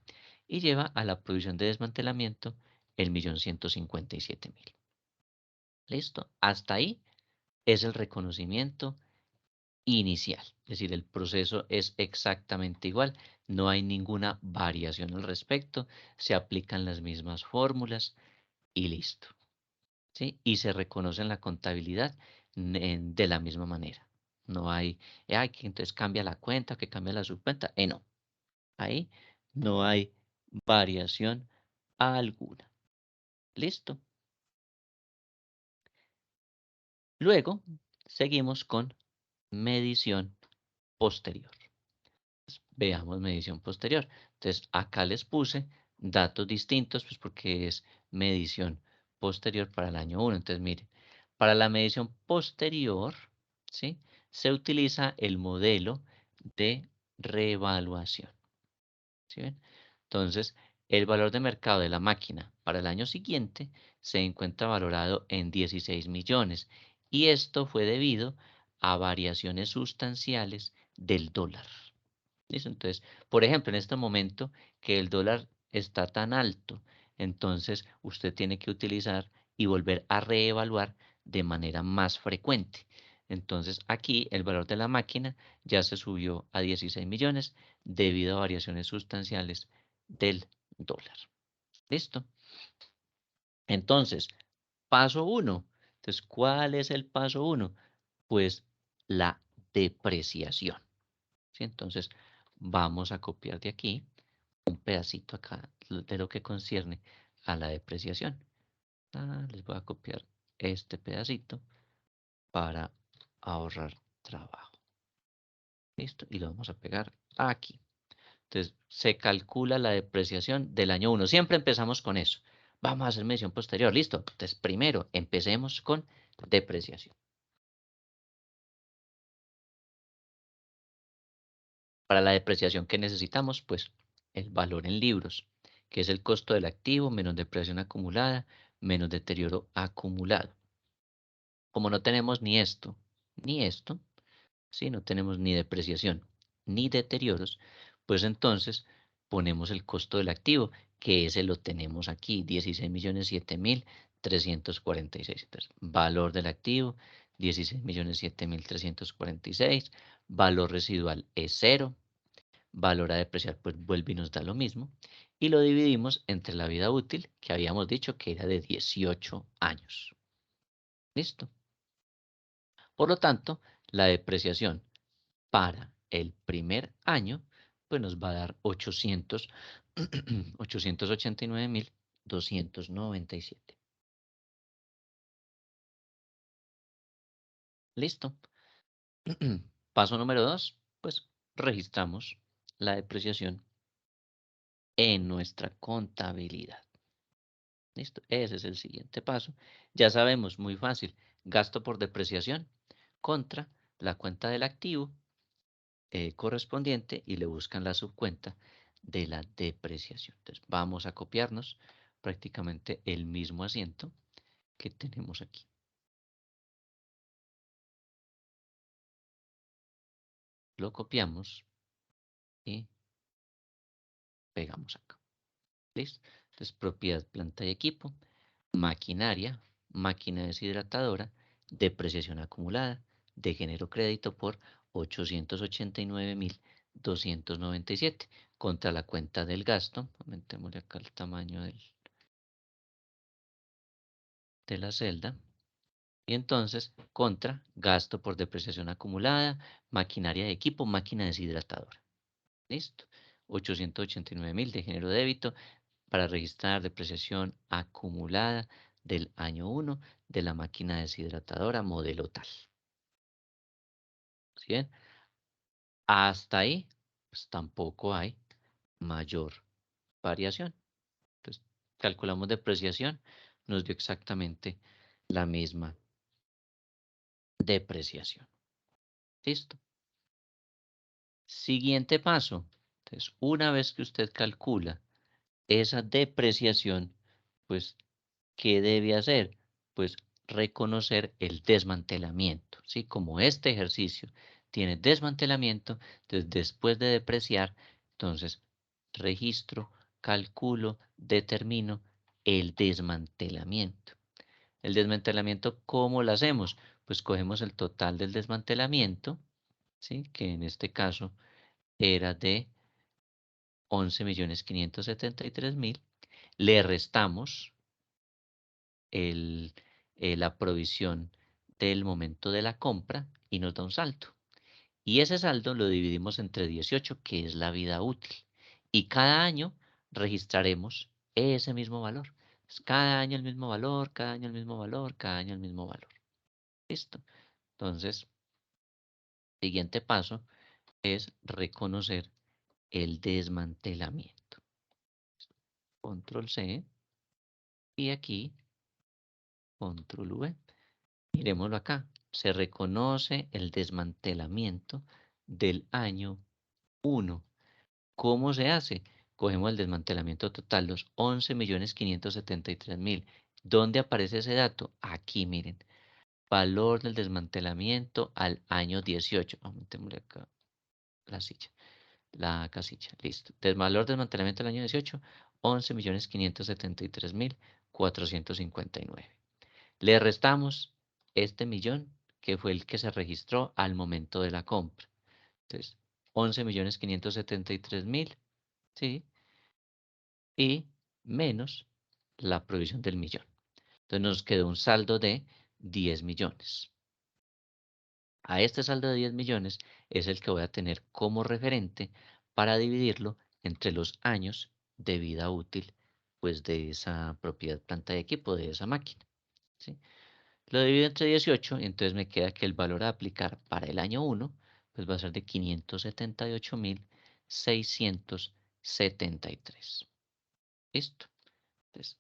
y lleva a la provisión de desmantelamiento el 1.157.000. ¿Listo? Hasta ahí es el reconocimiento inicial. Es decir, el proceso es exactamente igual, no hay ninguna variación al respecto, se aplican las mismas fórmulas y listo. ¿Sí? Y se reconoce en la contabilidad de la misma manera. No hay, que entonces cambia la cuenta, que cambia la subcuenta. No, ahí no hay variación alguna. ¿Listo? Luego, seguimos con medición posterior. Veamos medición posterior. Entonces, acá les puse datos distintos, pues porque es medición posterior para el año 1. Entonces, miren, para la medición posterior, ¿sí?, se utiliza el modelo de reevaluación. ¿Sí ven? Entonces, el valor de mercado de la máquina para el año siguiente se encuentra valorado en 16 millones. Y esto fue debido a variaciones sustanciales del dólar. ¿Listo? Entonces, por ejemplo, en este momento que el dólar está tan alto, entonces usted tiene que utilizar y volver a reevaluar de manera más frecuente. Entonces, aquí el valor de la máquina ya se subió a 16 millones debido a variaciones sustanciales del dólar. ¿Listo? Entonces, paso 1. Entonces, ¿cuál es el paso 1? Pues la depreciación. ¿Sí? Entonces, vamos a copiar de aquí un pedacito acá de lo que concierne a la depreciación. Les voy a copiar este pedacito para ahorrar trabajo. ¿Listo? Y lo vamos a pegar aquí. Entonces, se calcula la depreciación del año 1. Siempre empezamos con eso. Vamos a hacer medición posterior. ¿Listo? Entonces, primero empecemos con depreciación. Para la depreciación, ¿qué necesitamos? Pues el valor en libros, que es el costo del activo menos depreciación acumulada menos deterioro acumulado. Como no tenemos ni esto, ¿sí?, no tenemos ni depreciación ni deterioros, pues entonces ponemos el costo del activo, que ese lo tenemos aquí, 16.007.346. Entonces, valor del activo, 16.007.346. Valor residual es 0. Valor a depreciar, pues vuelve y nos da lo mismo. Y lo dividimos entre la vida útil, que habíamos dicho que era de 18 años. ¿Listo? Por lo tanto, la depreciación para el primer año, pues nos va a dar 889.297. ¿Listo? Paso número 2, pues registramos la depreciación en nuestra contabilidad. ¿Listo? Ese es el siguiente paso. Ya sabemos, muy fácil, gasto por depreciación contra la cuenta del activo correspondiente y le buscan la subcuenta de la depreciación. Entonces vamos a copiarnos prácticamente el mismo asiento que tenemos aquí. Lo copiamos y pegamos acá. ¿Listo? Entonces propiedad, planta y equipo, maquinaria, máquina deshidratadora, depreciación acumulada, de género crédito por 889.297 contra la cuenta del gasto. Aumentémosle acá el tamaño de la celda. Y entonces, contra gasto por depreciación acumulada, maquinaria de equipo, máquina deshidratadora. ¿Listo? 889.000 de género débito para registrar depreciación acumulada del año 1 de la máquina deshidratadora modelo tal. ¿Sí bien? Hasta ahí, pues tampoco hay mayor variación. Entonces, calculamos depreciación, nos dio exactamente la misma depreciación. ¿Listo? Siguiente paso. Entonces, una vez que usted calcula esa depreciación, pues, ¿qué debe hacer? Pues reconocer el desmantelamiento, ¿sí? Como este ejercicio tiene desmantelamiento, entonces después de depreciar, entonces registro, calculo, determino el desmantelamiento. El desmantelamiento, ¿cómo lo hacemos? Pues cogemos el total del desmantelamiento, ¿sí? Que en este caso era de 11.573.000, le restamos la provisión del momento de la compra y nos da un saldo. Y ese saldo lo dividimos entre 18, que es la vida útil. Y cada año registraremos ese mismo valor. Cada año el mismo valor, cada año el mismo valor, cada año el mismo valor. ¿Listo? Entonces, siguiente paso es reconocer el desmantelamiento. Control C y aquí Control V. Miremoslo acá. Se reconoce el desmantelamiento del año 1. ¿Cómo se hace? Cogemos el desmantelamiento total, los 11.573.000. ¿Dónde aparece ese dato? Aquí, miren. Valor del desmantelamiento al año 18. Aumentémosle acá la casilla. Listo. Valor del desmantelamiento del año 18, 11.573.459. Le restamos este millón, que fue el que se registró al momento de la compra. Entonces, 11.573.000, ¿sí? Y menos la provisión del millón. Entonces nos quedó un saldo de 10 millones. A este saldo de 10 millones es el que voy a tener como referente para dividirlo entre los años de vida útil, pues de esa propiedad, planta de equipo, de esa máquina, ¿sí? Lo divido entre 18, entonces me queda que el valor a aplicar para el año 1 pues va a ser de 578.673. ¿Listo? Entonces,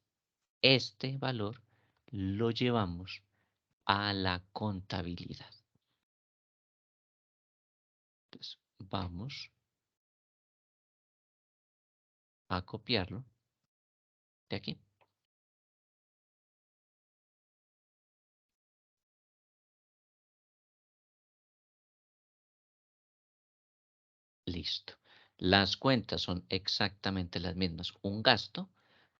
este valor lo llevamos a la contabilidad. Entonces, vamos a copiarlo de aquí. Listo. Las cuentas son exactamente las mismas. Un gasto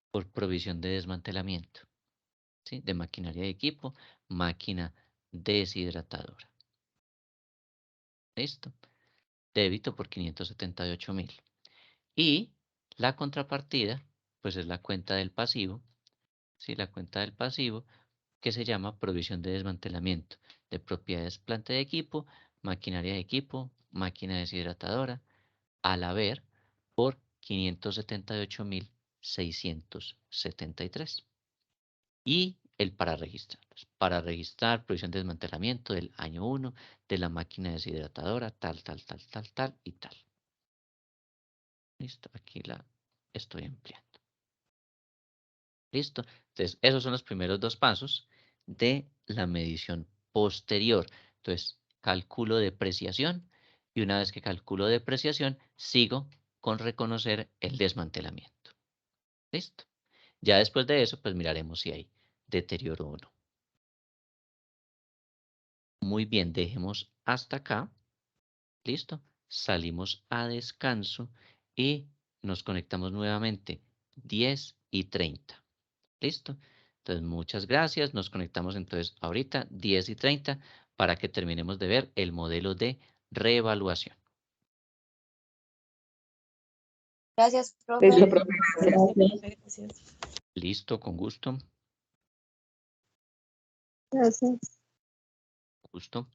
por provisión de desmantelamiento, ¿sí? De maquinaria de equipo, máquina deshidratadora. ¿Listo? Débito por 578.000. Y la contrapartida, pues es la cuenta del pasivo, ¿sí? La cuenta del pasivo que se llama provisión de desmantelamiento de propiedades, planta de equipo, maquinaria de equipo, máquina deshidratadora, al haber por 578.673. Y el para registrar. Para registrar provisión de desmantelamiento del año 1 de la máquina deshidratadora, tal, tal, tal, tal, tal y tal. Listo, aquí la estoy ampliando. ¿Listo? Entonces, esos son los primeros dos pasos de la medición posterior. Entonces, calculo depreciación y una vez que calculo depreciación, sigo con reconocer el desmantelamiento. ¿Listo? Ya después de eso, pues miraremos si hay deterioro o no. Muy bien, dejemos hasta acá. ¿Listo? Salimos a descanso y nos conectamos nuevamente 10 y 30. ¿Listo? Entonces, muchas gracias. Nos conectamos entonces ahorita 10 y 30 para que terminemos de ver el modelo de reevaluación. Gracias, profe. Listo, profe. Gracias. Listo, con gusto. Gracias. Gusto.